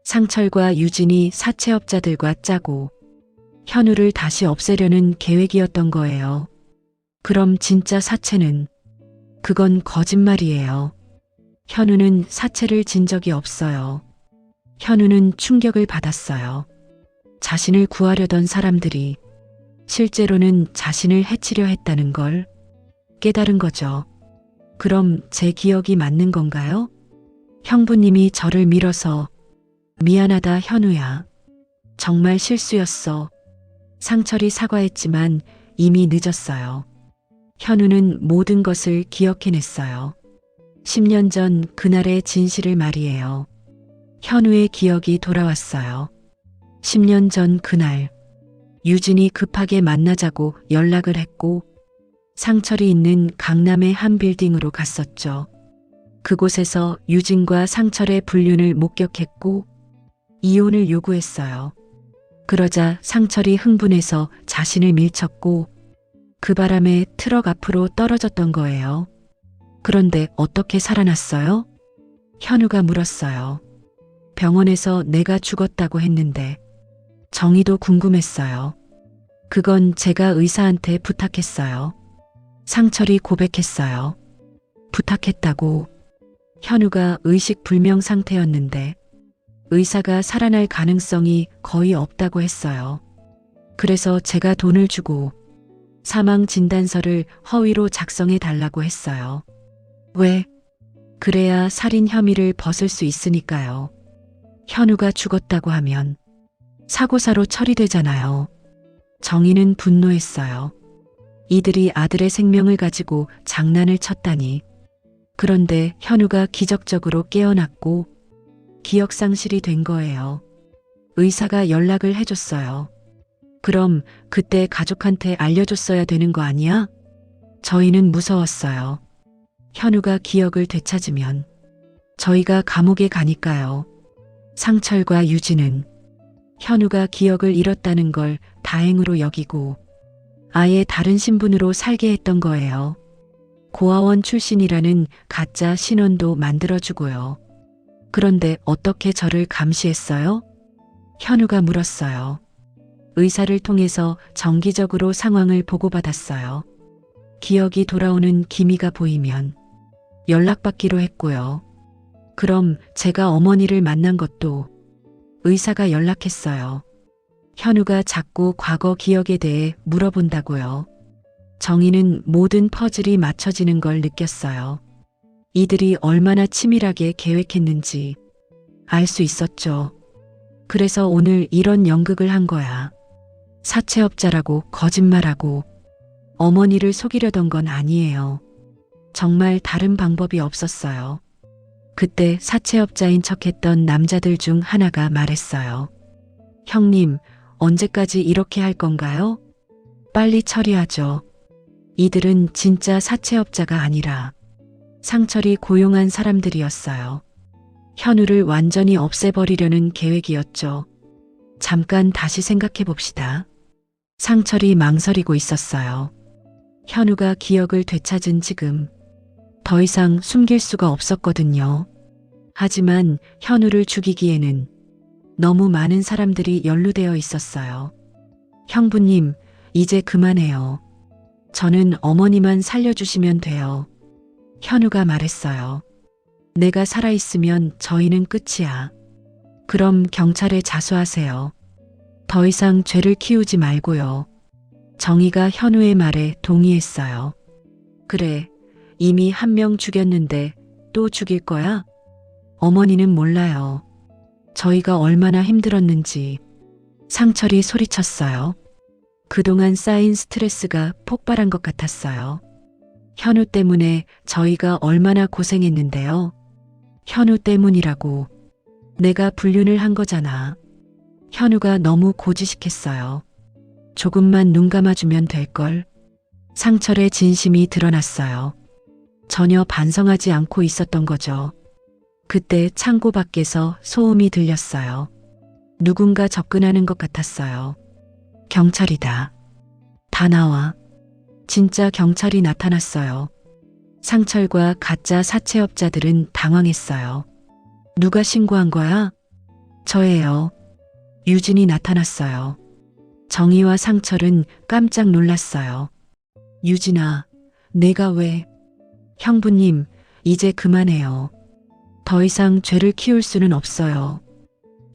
상철과 유진이 사채업자들과 짜고 현우를 다시 없애려는 계획이었던 거예요. 그럼 진짜 사채는? 그건 거짓말이에요. 현우는 사채를 진 적이 없어요. 현우는 충격을 받았어요. 자신을 구하려던 사람들이 실제로는 자신을 해치려 했다는 걸 깨달은 거죠. 그럼 제 기억이 맞는 건가요? 형부님이 저를 밀어서 미안하다 현우야. 정말 실수였어. 상철이 사과했지만 이미 늦었어요. 현우는 모든 것을 기억해냈어요. 10년 전 그날의 진실을 말이에요. 현우의 기억이 돌아왔어요. 10년 전 그날 유진이 급하게 만나자고 연락을 했고 상철이 있는 강남의 한 빌딩으로 갔었죠. 그곳에서 유진과 상철의 불륜을 목격했고 이혼을 요구했어요. 그러자 상철이 흥분해서 자신을 밀쳤고 그 바람에 트럭 앞으로 떨어졌던 거예요. 그런데 어떻게 살아났어요? 현우가 물었어요. 병원에서 내가 죽었다고 했는데 정희도 궁금했어요. 그건 제가 의사한테 부탁했어요. 상철이 고백했어요. 부탁했다고. 현우가 의식불명 상태였는데 의사가 살아날 가능성이 거의 없다고 했어요. 그래서 제가 돈을 주고 사망 진단서를 허위로 작성해 달라고 했어요. 왜? 그래야 살인 혐의를 벗을 수 있으니까요. 현우가 죽었다고 하면 사고사로 처리되잖아요. 정희는 분노했어요. 이들이 아들의 생명을 가지고 장난을 쳤다니. 그런데 현우가 기적적으로 깨어났고 기억상실이 된 거예요. 의사가 연락을 해줬어요. 그럼 그때 가족한테 알려줬어야 되는 거 아니야? 저희는 무서웠어요. 현우가 기억을 되찾으면 저희가 감옥에 가니까요. 상철과 유진은 현우가 기억을 잃었다는 걸 다행으로 여기고 아예 다른 신분으로 살게 했던 거예요. 고아원 출신이라는 가짜 신원도 만들어주고요. 그런데 어떻게 저를 감시했어요? 현우가 물었어요. 의사를 통해서 정기적으로 상황을 보고받았어요. 기억이 돌아오는 기미가 보이면 연락받기로 했고요. 그럼 제가 어머니를 만난 것도 의사가 연락했어요. 현우가 자꾸 과거 기억에 대해 물어본다고요. 정희는 모든 퍼즐이 맞춰지는 걸 느꼈어요. 이들이 얼마나 치밀하게 계획했는지 알 수 있었죠. 그래서 오늘 이런 연극을 한 거야. 사채업자라고 거짓말하고 어머니를 속이려던 건 아니에요. 정말 다른 방법이 없었어요. 그때 사채업자인 척했던 남자들 중 하나가 말했어요. 형님, 언제까지 이렇게 할 건가요? 빨리 처리하죠. 이들은 진짜 사채업자가 아니라 상철이 고용한 사람들이었어요. 현우를 완전히 없애버리려는 계획이었죠. 잠깐 다시 생각해 봅시다. 상철이 망설이고 있었어요. 현우가 기억을 되찾은 지금 더 이상 숨길 수가 없었거든요. 하지만 현우를 죽이기에는 너무 많은 사람들이 연루되어 있었어요. 형부님, 이제 그만해요. 저는 어머니만 살려주시면 돼요. 현우가 말했어요. 내가 살아있으면 저희는 끝이야. 그럼 경찰에 자수하세요. 더 이상 죄를 키우지 말고요. 정희가 현우의 말에 동의했어요. 그래, 이미 한 명 죽였는데 또 죽일 거야? 어머니는 몰라요. 저희가 얼마나 힘들었는지. 상철이 소리쳤어요. 그동안 쌓인 스트레스가 폭발한 것 같았어요. 현우 때문에 저희가 얼마나 고생했는데요. 현우 때문이라고. 내가 불륜을 한 거잖아. 현우가 너무 고지식했어요. 조금만 눈 감아주면 될걸. 상철의 진심이 드러났어요. 전혀 반성하지 않고 있었던 거죠. 그때 창고 밖에서 소음이 들렸어요. 누군가 접근하는 것 같았어요. 경찰이다. 다 나와. 진짜 경찰이 나타났어요. 상철과 가짜 사채업자들은 당황했어요. 누가 신고한 거야? 저예요. 유진이 나타났어요. 정희와 상철은 깜짝 놀랐어요. 유진아, 내가 왜? 형부님, 이제 그만해요. 더 이상 죄를 키울 수는 없어요.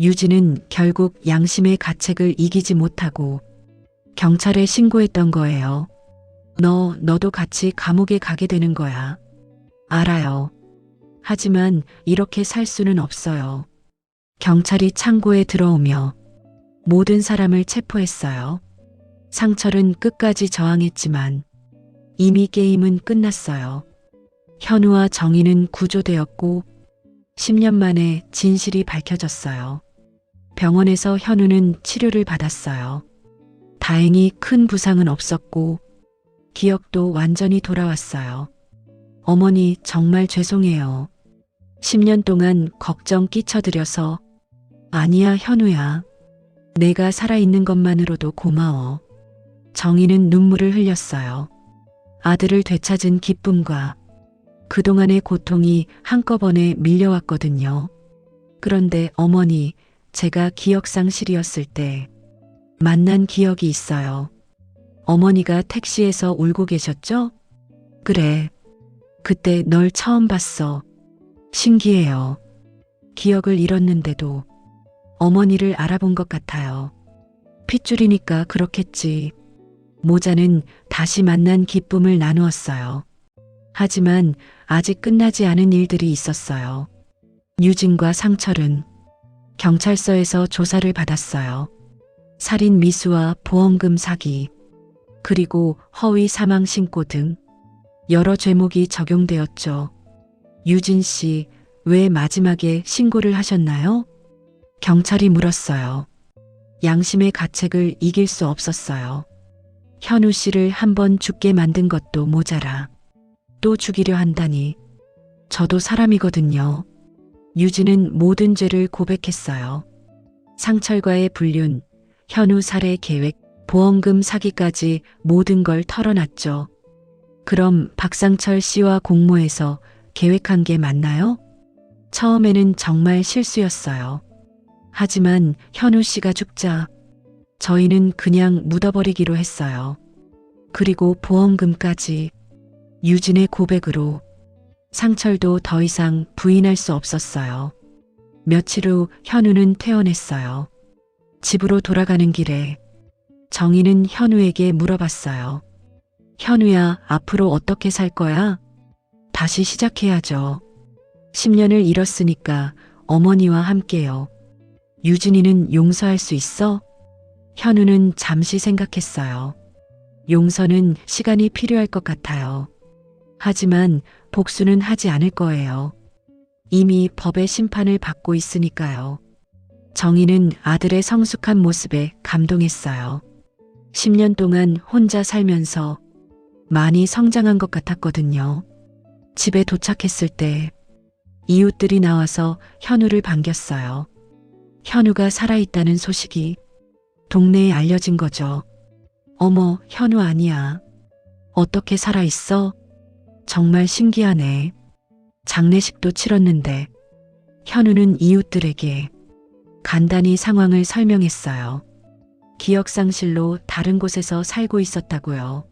유진은 결국 양심의 가책을 이기지 못하고 경찰에 신고했던 거예요. 너도 같이 감옥에 가게 되는 거야. 알아요. 하지만 이렇게 살 수는 없어요. 경찰이 창고에 들어오며 모든 사람을 체포했어요. 상철은 끝까지 저항했지만 이미 게임은 끝났어요. 현우와 정희는 구조되었고 10년 만에 진실이 밝혀졌어요. 병원에서 현우는 치료를 받았어요. 다행히 큰 부상은 없었고 기억도 완전히 돌아왔어요. 어머니 정말 죄송해요. 10년 동안 걱정 끼쳐드려서. 아니야 현우야. 내가 살아있는 것만으로도 고마워. 정희는 눈물을 흘렸어요. 아들을 되찾은 기쁨과 그동안의 고통이 한꺼번에 밀려왔거든요. 그런데 어머니, 제가 기억상실이었을 때 만난 기억이 있어요. 어머니가 택시에서 울고 계셨죠? 그래. 그때 널 처음 봤어. 신기해요. 기억을 잃었는데도 어머니를 알아본 것 같아요. 핏줄이니까 그렇겠지. 모자는 다시 만난 기쁨을 나누었어요. 하지만 아직 끝나지 않은 일들이 있었어요. 유진과 상철은 경찰서에서 조사를 받았어요. 살인 미수와 보험금 사기, 그리고 허위 사망 신고 등 여러 죄목이 적용되었죠. 유진 씨, 왜 마지막에 신고를 하셨나요? 경찰이 물었어요. 양심의 가책을 이길 수 없었어요. 현우 씨를 한번 죽게 만든 것도 모자라 또 죽이려 한다니. 저도 사람이거든요. 유진은 모든 죄를 고백했어요. 상철과의 불륜, 현우 살해 계획, 보험금 사기까지 모든 걸 털어놨죠. 그럼 박상철 씨와 공모해서 계획한 게 맞나요? 처음에는 정말 실수였어요. 하지만 현우 씨가 죽자 저희는 그냥 묻어버리기로 했어요. 그리고 보험금까지. 유진의 고백으로 상철도 더 이상 부인할 수 없었어요. 며칠 후 현우는 퇴원했어요. 집으로 돌아가는 길에 정희는 현우에게 물어봤어요. 현우야, 앞으로 어떻게 살 거야? 다시 시작해야죠. 10년을 잃었으니까 어머니와 함께요. 유진이는 용서할 수 있어? 현우는 잠시 생각했어요. 용서는 시간이 필요할 것 같아요. 하지만 복수는 하지 않을 거예요. 이미 법의 심판을 받고 있으니까요. 정희는 아들의 성숙한 모습에 감동했어요. 10년 동안 혼자 살면서 많이 성장한 것 같았거든요. 집에 도착했을 때 이웃들이 나와서 현우를 반겼어요. 현우가 살아있다는 소식이 동네에 알려진 거죠. 어머, 현우 아니야. 어떻게 살아있어? 정말 신기하네. 장례식도 치렀는데 현우는 이웃들에게 간단히 상황을 설명했어요. 기억상실로 다른 곳에서 살고 있었다고요.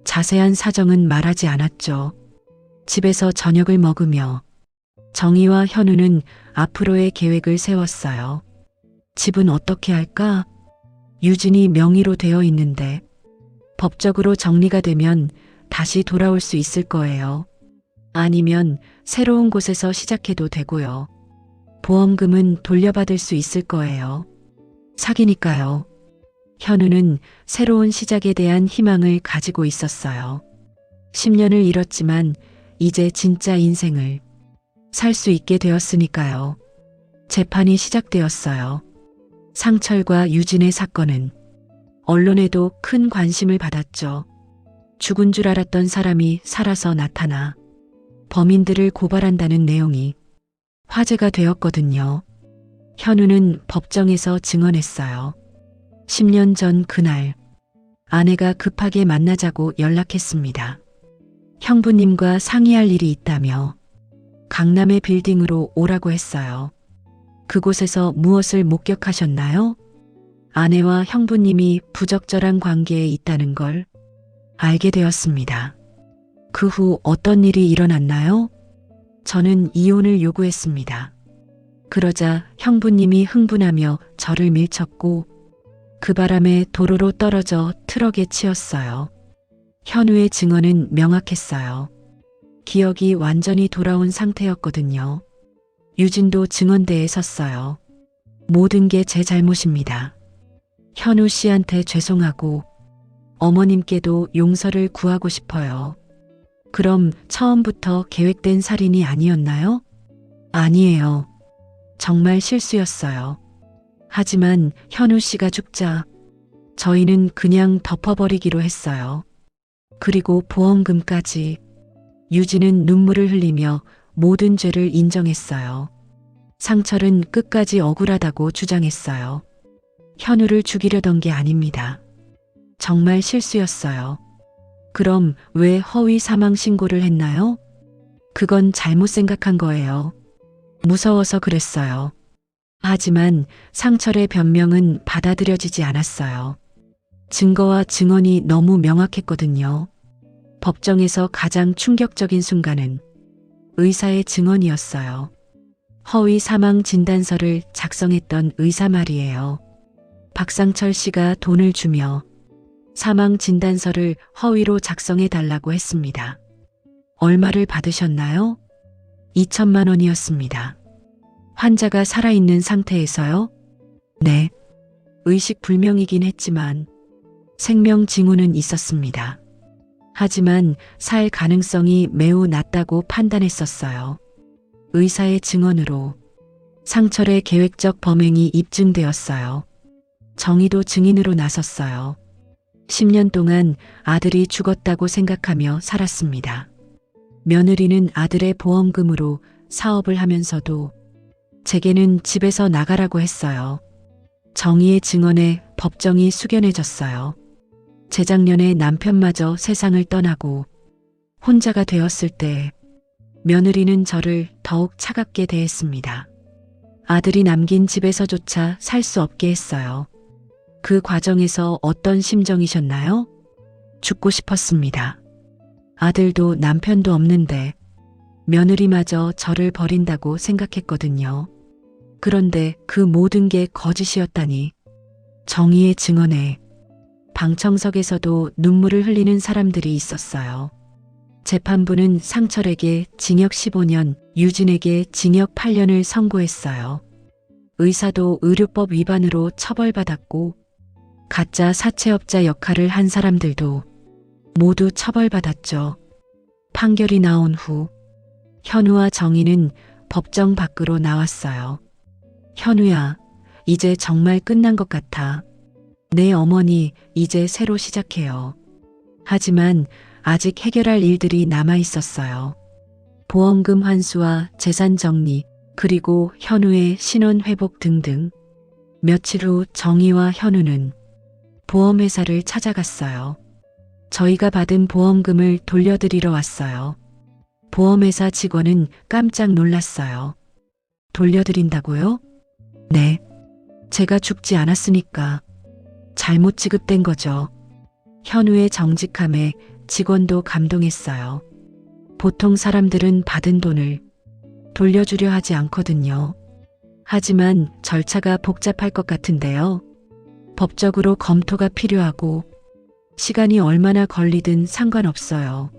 자세한 사정은 말하지 않았죠. 집에서 저녁을 먹으며 정희와 현우는 앞으로의 계획을 세웠어요. 집은 어떻게 할까? 유진이 명의로 되어 있는데 법적으로 정리가 되면 다시 돌아올 수 있을 거예요. 아니면 새로운 곳에서 시작해도 되고요. 보험금은 돌려받을 수 있을 거예요. 사기니까요. 현우는 새로운 시작에 대한 희망을 가지고 있었어요. 10년을 잃었지만 이제 진짜 인생을 살 수 있게 되었으니까요. 재판이 시작되었어요. 상철과 유진의 사건은 언론에도 큰 관심을 받았죠. 죽은 줄 알았던 사람이 살아서 나타나 범인들을 고발한다는 내용이 화제가 되었거든요. 현우는 법정에서 증언했어요. 10년 전 그날 아내가 급하게 만나자고 연락했습니다. 형부님과 상의할 일이 있다며 강남의 빌딩으로 오라고 했어요. 그곳에서 무엇을 목격하셨나요? 아내와 형부님이 부적절한 관계에 있다는 걸 알게 되었습니다. 그 후 어떤 일이 일어났나요? 저는 이혼을 요구했습니다. 그러자 형부님이 흥분하며 저를 밀쳤고 그 바람에 도로로 떨어져 트럭에 치였어요. 현우의 증언은 명확했어요. 기억이 완전히 돌아온 상태였거든요. 유진도 증언대에 섰어요. 모든 게 제 잘못입니다. 현우 씨한테 죄송하고 어머님께도 용서를 구하고 싶어요. 그럼 처음부터 계획된 살인이 아니었나요? 아니에요. 정말 실수였어요. 하지만 현우 씨가 죽자 저희는 그냥 덮어버리기로 했어요. 그리고 보험금까지. 유진은 눈물을 흘리며 모든 죄를 인정했어요. 상철은 끝까지 억울하다고 주장했어요. 현우를 죽이려던 게 아닙니다. 정말 실수였어요. 그럼 왜 허위 사망 신고를 했나요? 그건 잘못 생각한 거예요. 무서워서 그랬어요. 하지만 상철의 변명은 받아들여지지 않았어요. 증거와 증언이 너무 명확했거든요. 법정에서 가장 충격적인 순간은 의사의 증언이었어요. 허위 사망 진단서를 작성했던 의사 말이에요. 박상철 씨가 돈을 주며 사망 진단서를 허위로 작성해 달라고 했습니다. 얼마를 받으셨나요? 2천만 원이었습니다. 환자가 살아있는 상태에서요? 네. 의식 불명이긴 했지만 생명 징후는 있었습니다. 하지만 살 가능성이 매우 낮다고 판단했었어요. 의사의 증언으로 상철의 계획적 범행이 입증되었어요. 정희도 증인으로 나섰어요. 10년 동안 아들이 죽었다고 생각하며 살았습니다. 며느리는 아들의 보험금으로 사업을 하면서도 제게는 집에서 나가라고 했어요. 정희의 증언에 법정이 숙연해졌어요. 재작년에 남편마저 세상을 떠나고 혼자가 되었을 때 며느리는 저를 더욱 차갑게 대했습니다. 아들이 남긴 집에서조차 살 수 없게 했어요. 그 과정에서 어떤 심정이셨나요? 죽고 싶었습니다. 아들도 남편도 없는데 며느리마저 저를 버린다고 생각했거든요. 그런데 그 모든 게 거짓이었다니. 정의의 증언에 방청석에서도 눈물을 흘리는 사람들이 있었어요. 재판부는 상철에게 징역 15년, 유진에게 징역 8년을 선고했어요. 의사도 의료법 위반으로 처벌받았고 가짜 사채업자 역할을 한 사람들도 모두 처벌받았죠. 판결이 나온 후 현우와 정희는 법정 밖으로 나왔어요. 현우야, 이제 정말 끝난 것 같아. 내 어머니 이제 새로 시작해요. 하지만 아직 해결할 일들이 남아 있었어요. 보험금 환수와 재산 정리, 그리고 현우의 신원 회복 등등. 며칠 후 정희와 현우는 보험회사를 찾아갔어요. 저희가 받은 보험금을 돌려드리러 왔어요. 보험회사 직원은 깜짝 놀랐어요. 돌려드린다고요? 네. 제가 죽지 않았으니까. 잘못 지급된 거죠. 현우의 정직함에 직원도 감동했어요. 보통 사람들은 받은 돈을 돌려주려 하지 않거든요. 하지만 절차가 복잡할 것 같은데요. 법적으로 검토가 필요하고 시간이 얼마나 걸리든 상관없어요.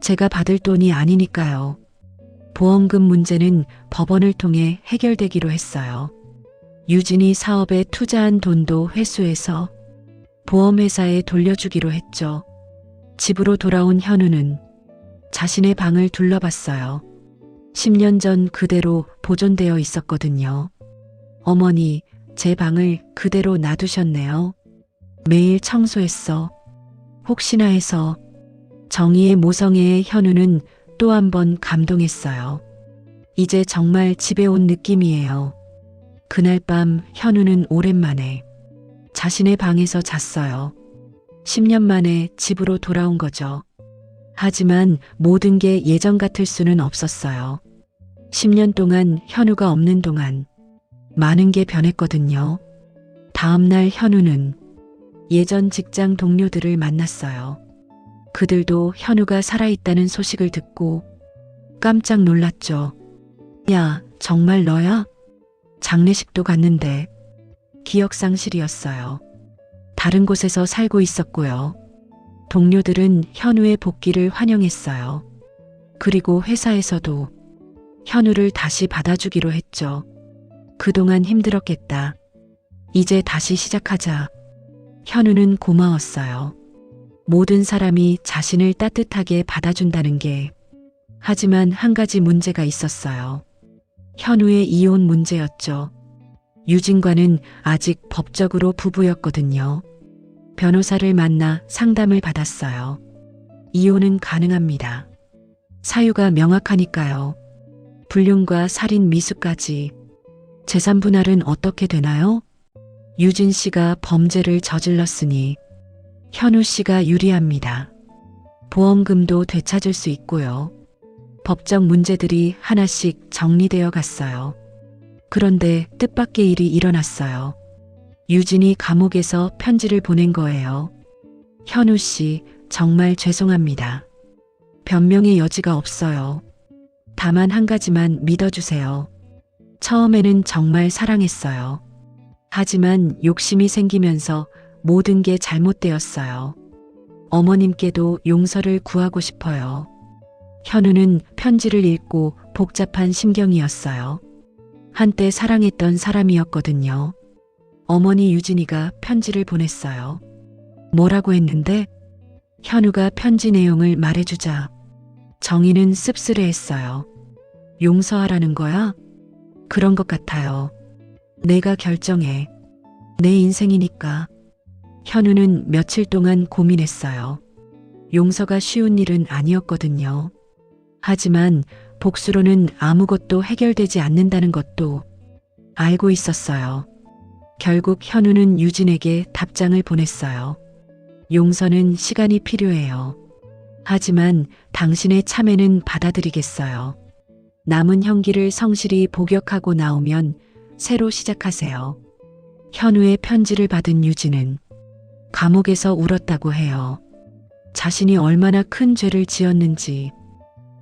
제가 받을 돈이 아니니까요. 보험금 문제는 법원을 통해 해결되기로 했어요. 유진이 사업에 투자한 돈도 회수해서 보험회사에 돌려주기로 했죠. 집으로 돌아온 현우는 자신의 방을 둘러봤어요. 10년 전 그대로 보존되어 있었거든요. 어머니, 제 방을 그대로 놔두셨네요. 매일 청소했어. 혹시나 해서. 정의의 모성애에 현우는 또 한 번 감동했어요. 이제 정말 집에 온 느낌이에요. 그날 밤 현우는 오랜만에 자신의 방에서 잤어요. 10년 만에 집으로 돌아온 거죠. 하지만 모든 게 예전 같을 수는 없었어요. 10년 동안 현우가 없는 동안 많은 게 변했거든요. 다음 날 현우는 예전 직장 동료들을 만났어요. 그들도 현우가 살아있다는 소식을 듣고 깜짝 놀랐죠. 야, 정말 너야? 장례식도 갔는데 기억상실이었어요. 다른 곳에서 살고 있었고요. 동료들은 현우의 복귀를 환영했어요. 그리고 회사에서도 현우를 다시 받아주기로 했죠. 그동안 힘들었겠다. 이제 다시 시작하자. 현우는 고마웠어요. 모든 사람이 자신을 따뜻하게 받아준다는 게. 하지만 한 가지 문제가 있었어요. 현우의 이혼 문제였죠. 유진과는 아직 법적으로 부부였거든요. 변호사를 만나 상담을 받았어요. 이혼은 가능합니다. 사유가 명확하니까요. 불륜과 살인 미수까지. 재산 분할은 어떻게 되나요? 유진 씨가 범죄를 저질렀으니 현우 씨가 유리합니다. 보험금도 되찾을 수 있고요. 법적 문제들이 하나씩 정리되어 갔어요. 그런데 뜻밖의 일이 일어났어요. 유진이 감옥에서 편지를 보낸 거예요. 현우 씨, 정말 죄송합니다. 변명의 여지가 없어요. 다만 한 가지만 믿어주세요. 처음에는 정말 사랑했어요. 하지만 욕심이 생기면서 모든 게 잘못되었어요. 어머님께도 용서를 구하고 싶어요. 현우는 편지를 읽고 복잡한 심경이었어요. 한때 사랑했던 사람이었거든요. 어머니 유진이가 편지를 보냈어요. 뭐라고 했는데? 현우가 편지 내용을 말해주자 정희는 씁쓸해했어요. 용서하라는 거야? 그런 것 같아요. 내가 결정해. 내 인생이니까. 현우는 며칠 동안 고민했어요. 용서가 쉬운 일은 아니었거든요. 하지만 복수로는 아무것도 해결되지 않는다는 것도 알고 있었어요. 결국 현우는 유진에게 답장을 보냈어요. 용서는 시간이 필요해요. 하지만 당신의 참회는 받아들이겠어요. 남은 형기를 성실히 복역하고 나오면 새로 시작하세요. 현우의 편지를 받은 유진은 감옥에서 울었다고 해요. 자신이 얼마나 큰 죄를 지었는지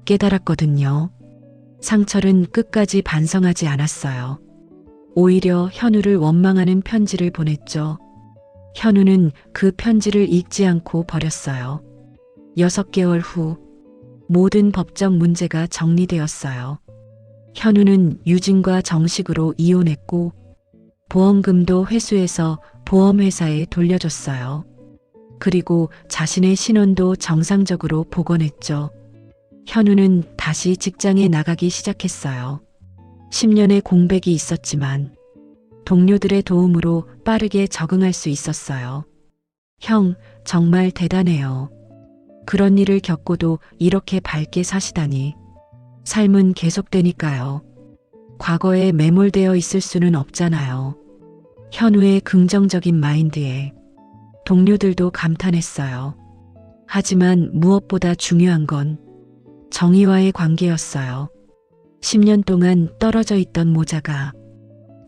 깨달았거든요. 상철은 끝까지 반성하지 않았어요. 오히려 현우를 원망하는 편지를 보냈죠. 현우는 그 편지를 읽지 않고 버렸어요. 6개월 후 모든 법적 문제가 정리되었어요. 현우는 유진과 정식으로 이혼했고 보험금도 회수해서 보험회사에 돌려줬어요. 그리고 자신의 신원도 정상적으로 복원했죠. 현우는 다시 직장에 나가기 시작했어요. 10년의 공백이 있었지만 동료들의 도움으로 빠르게 적응할 수 있었어요. 형, 정말 대단해요. 그런 일을 겪고도 이렇게 밝게 사시다니. 삶은 계속되니까요. 과거에 매몰되어 있을 수는 없잖아요. 현우의 긍정적인 마인드에 동료들도 감탄했어요. 하지만 무엇보다 중요한 건 정의와의 관계였어요. 10년 동안 떨어져 있던 모자가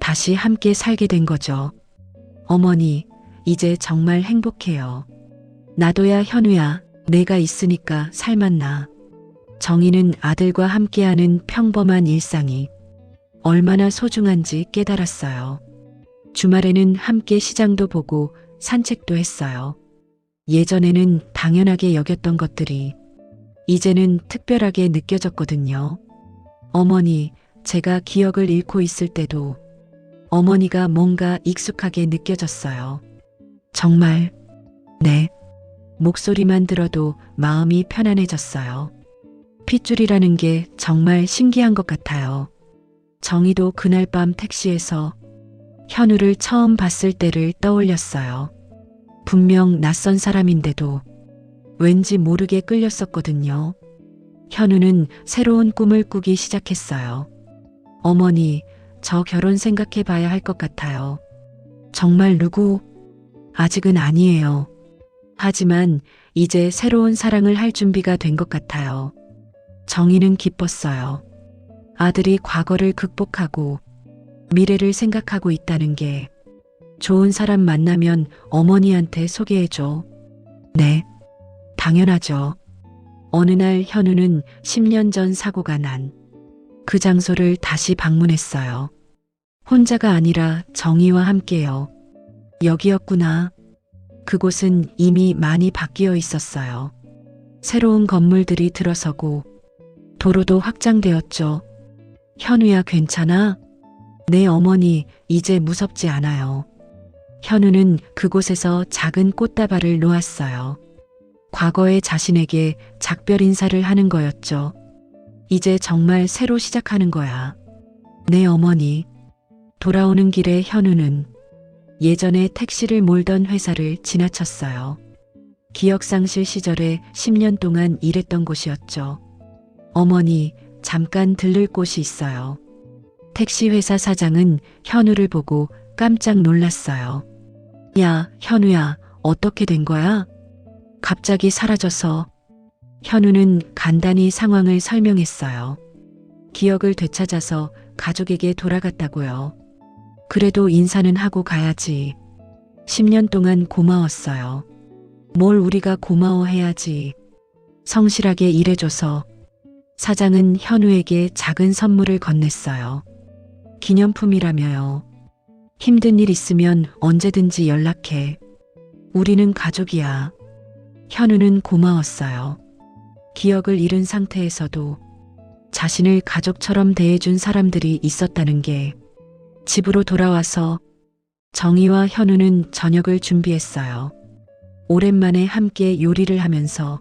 다시 함께 살게 된 거죠. 어머니, 이제 정말 행복해요. 나도야 현우야, 내가 있으니까 살맛나. 정의는 아들과 함께하는 평범한 일상이 얼마나 소중한지 깨달았어요. 주말에는 함께 시장도 보고 산책도 했어요. 예전에는 당연하게 여겼던 것들이 이제는 특별하게 느껴졌거든요. 어머니, 제가 기억을 잃고 있을 때도 어머니가 뭔가 익숙하게 느껴졌어요. 정말, 네. 목소리만 들어도 마음이 편안해졌어요. 핏줄이라는 게 정말 신기한 것 같아요. 정희도 그날 밤 택시에서 현우를 처음 봤을 때를 떠올렸어요. 분명 낯선 사람인데도 왠지 모르게 끌렸었거든요. 현우는 새로운 꿈을 꾸기 시작했어요. 어머니, 저 결혼 생각해 봐야 할 것 같아요. 정말 누구? 아직은 아니에요. 하지만 이제 새로운 사랑을 할 준비가 된 것 같아요. 정희는 기뻤어요. 아들이 과거를 극복하고 미래를 생각하고 있다는 게 좋은 사람 만나면 어머니한테 소개해줘. 네, 당연하죠. 어느 날 현우는 10년 전 사고가 난 그 장소를 다시 방문했어요. 혼자가 아니라 정희와 함께요. 여기였구나. 그곳은 이미 많이 바뀌어 있었어요. 새로운 건물들이 들어서고 도로도 확장되었죠. 현우야, 괜찮아? 내 어머니 이제 무섭지 않아요. 현우는 그곳에서 작은 꽃다발을 놓았어요. 과거의 자신에게 작별 인사를 하는 거였죠. 이제 정말 새로 시작하는 거야. 내 어머니. 돌아오는 길에 현우는 예전에 택시를 몰던 회사를 지나쳤어요. 기억상실 시절에 10년 동안 일했던 곳이었죠. 어머니, 잠깐 들를 곳이 있어요. 택시 회사 사장은 현우를 보고 깜짝 놀랐어요. 야, 현우야, 어떻게 된 거야? 갑자기 사라져서. 현우는 간단히 상황을 설명했어요. 기억을 되찾아서 가족에게 돌아갔다고요. 그래도 인사는 하고 가야지. 10년 동안 고마웠어요. 뭘 우리가 고마워해야지. 성실하게 일해줘서. 사장은 현우에게 작은 선물을 건넸어요. 기념품이라며요. 힘든 일 있으면 언제든지 연락해. 우리는 가족이야. 현우는 고마웠어요. 기억을 잃은 상태에서도 자신을 가족처럼 대해준 사람들이 있었다는 게. 집으로 돌아와서 정희와 현우는 저녁을 준비했어요. 오랜만에 함께 요리를 하면서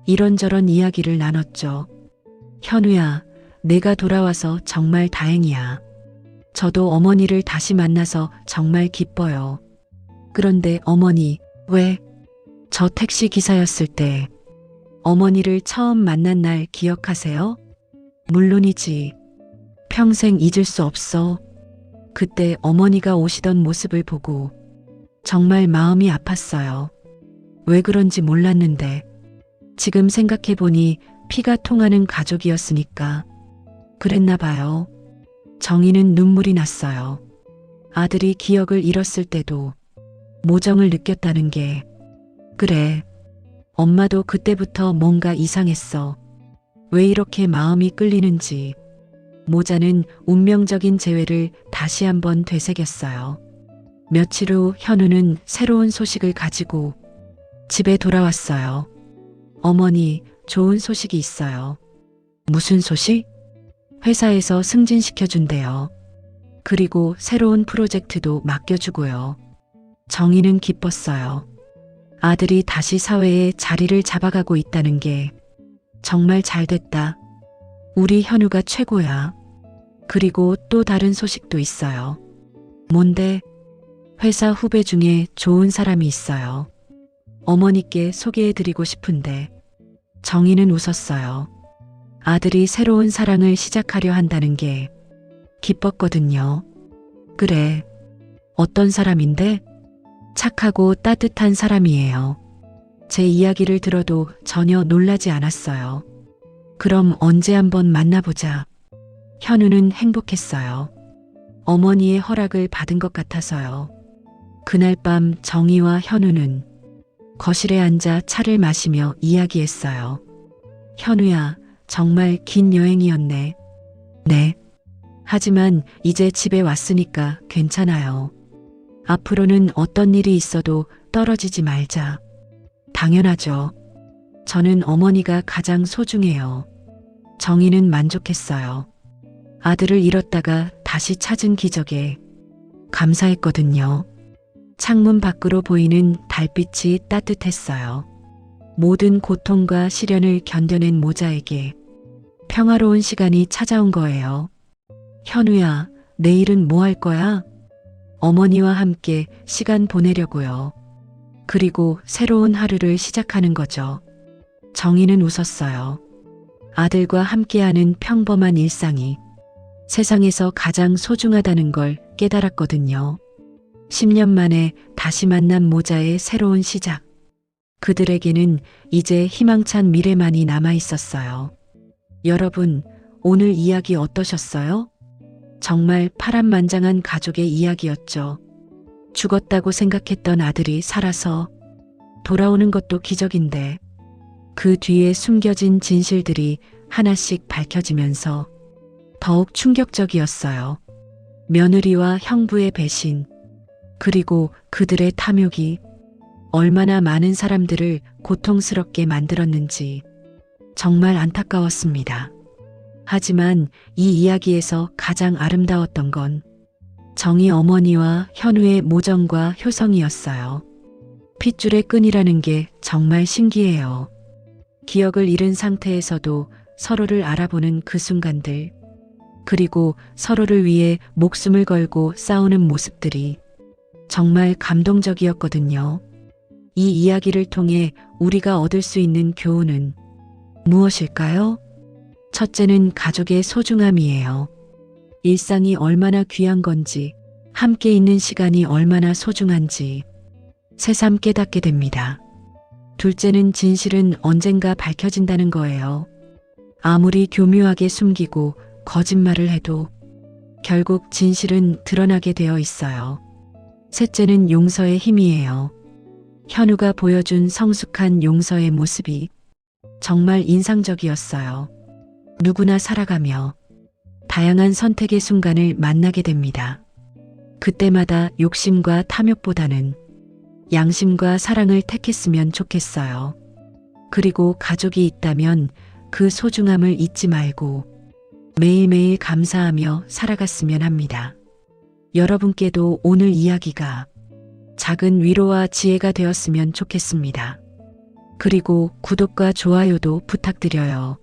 이런저런 이야기를 나눴죠. 현우야, 내가 돌아와서 정말 다행이야. 저도 어머니를 다시 만나서 정말 기뻐요. 그런데 어머니, 왜? 저 택시 기사였을 때 어머니를 처음 만난 날 기억하세요? 물론이지. 평생 잊을 수 없어. 그때 어머니가 오시던 모습을 보고 정말 마음이 아팠어요. 왜 그런지 몰랐는데 지금 생각해보니 피가 통하는 가족이었으니까 그랬나 봐요. 정희는 눈물이 났어요. 아들이 기억을 잃었을 때도 모정을 느꼈다는 게, 그래, 엄마도 그때부터 뭔가 이상했어. 왜 이렇게 마음이 끌리는지. 모자는 운명적인 재회를 다시 한번 되새겼어요. 며칠 후 현우는 새로운 소식을 가지고 집에 돌아왔어요. 어머니, 좋은 소식이 있어요. 무슨 소식? 회사에서 승진시켜준대요. 그리고 새로운 프로젝트도 맡겨주고요. 정희는 기뻤어요. 아들이 다시 사회에 자리를 잡아가고 있다는 게 정말 잘 됐다. 우리 현우가 최고야. 그리고 또 다른 소식도 있어요. 뭔데? 회사 후배 중에 좋은 사람이 있어요. 어머니께 소개해드리고 싶은데. 정희는 웃었어요. 아들이 새로운 사랑을 시작하려 한다는 게 기뻤거든요. 그래. 어떤 사람인데? 착하고 따뜻한 사람이에요. 제 이야기를 들어도 전혀 놀라지 않았어요. 그럼 언제 한번 만나보자. 현우는 행복했어요. 어머니의 허락을 받은 것 같아서요. 그날 밤 정희와 현우는 거실에 앉아 차를 마시며 이야기했어요. 현우야, 정말 긴 여행이었네. 네. 하지만 이제 집에 왔으니까 괜찮아요. 앞으로는 어떤 일이 있어도 떨어지지 말자. 당연하죠. 저는 어머니가 가장 소중해요. 정희는 만족했어요. 아들을 잃었다가 다시 찾은 기적에 감사했거든요. 창문 밖으로 보이는 달빛이 따뜻했어요. 모든 고통과 시련을 견뎌낸 모자에게 평화로운 시간이 찾아온 거예요. 현우야, 내일은 뭐 할 거야? 어머니와 함께 시간 보내려고요. 그리고 새로운 하루를 시작하는 거죠. 정희는 웃었어요. 아들과 함께하는 평범한 일상이 세상에서 가장 소중하다는 걸 깨달았거든요. 10년 만에 다시 만난 모자의 새로운 시작. 그들에게는 이제 희망찬 미래만이 남아 있었어요. 여러분, 오늘 이야기 어떠셨어요? 정말 파란만장한 가족의 이야기였죠. 죽었다고 생각했던 아들이 살아서 돌아오는 것도 기적인데 그 뒤에 숨겨진 진실들이 하나씩 밝혀지면서 더욱 충격적이었어요. 며느리와 형부의 배신, 그리고 그들의 탐욕이 얼마나 많은 사람들을 고통스럽게 만들었는지 정말 안타까웠습니다. 하지만 이 이야기에서 가장 아름다웠던 건 정희 어머니와 현우의 모정과 효성이었어요. 핏줄의 끈이라는 게 정말 신기해요. 기억을 잃은 상태에서도 서로를 알아보는 그 순간들, 그리고 서로를 위해 목숨을 걸고 싸우는 모습들이 정말 감동적이었거든요. 이 이야기를 통해 우리가 얻을 수 있는 교훈은 무엇일까요? 첫째는 가족의 소중함이에요. 일상이 얼마나 귀한 건지, 함께 있는 시간이 얼마나 소중한지 새삼 깨닫게 됩니다. 둘째는 진실은 언젠가 밝혀진다는 거예요. 아무리 교묘하게 숨기고 거짓말을 해도 결국 진실은 드러나게 되어 있어요. 셋째는 용서의 힘이에요. 현우가 보여준 성숙한 용서의 모습이 정말 인상적이었어요. 누구나 살아가며 다양한 선택의 순간을 만나게 됩니다. 그때마다 욕심과 탐욕보다는 양심과 사랑을 택했으면 좋겠어요. 그리고 가족이 있다면 그 소중함을 잊지 말고 매일매일 감사하며 살아갔으면 합니다. 여러분께도 오늘 이야기가 작은 위로와 지혜가 되었으면 좋겠습니다. 그리고 구독과 좋아요도 부탁드려요.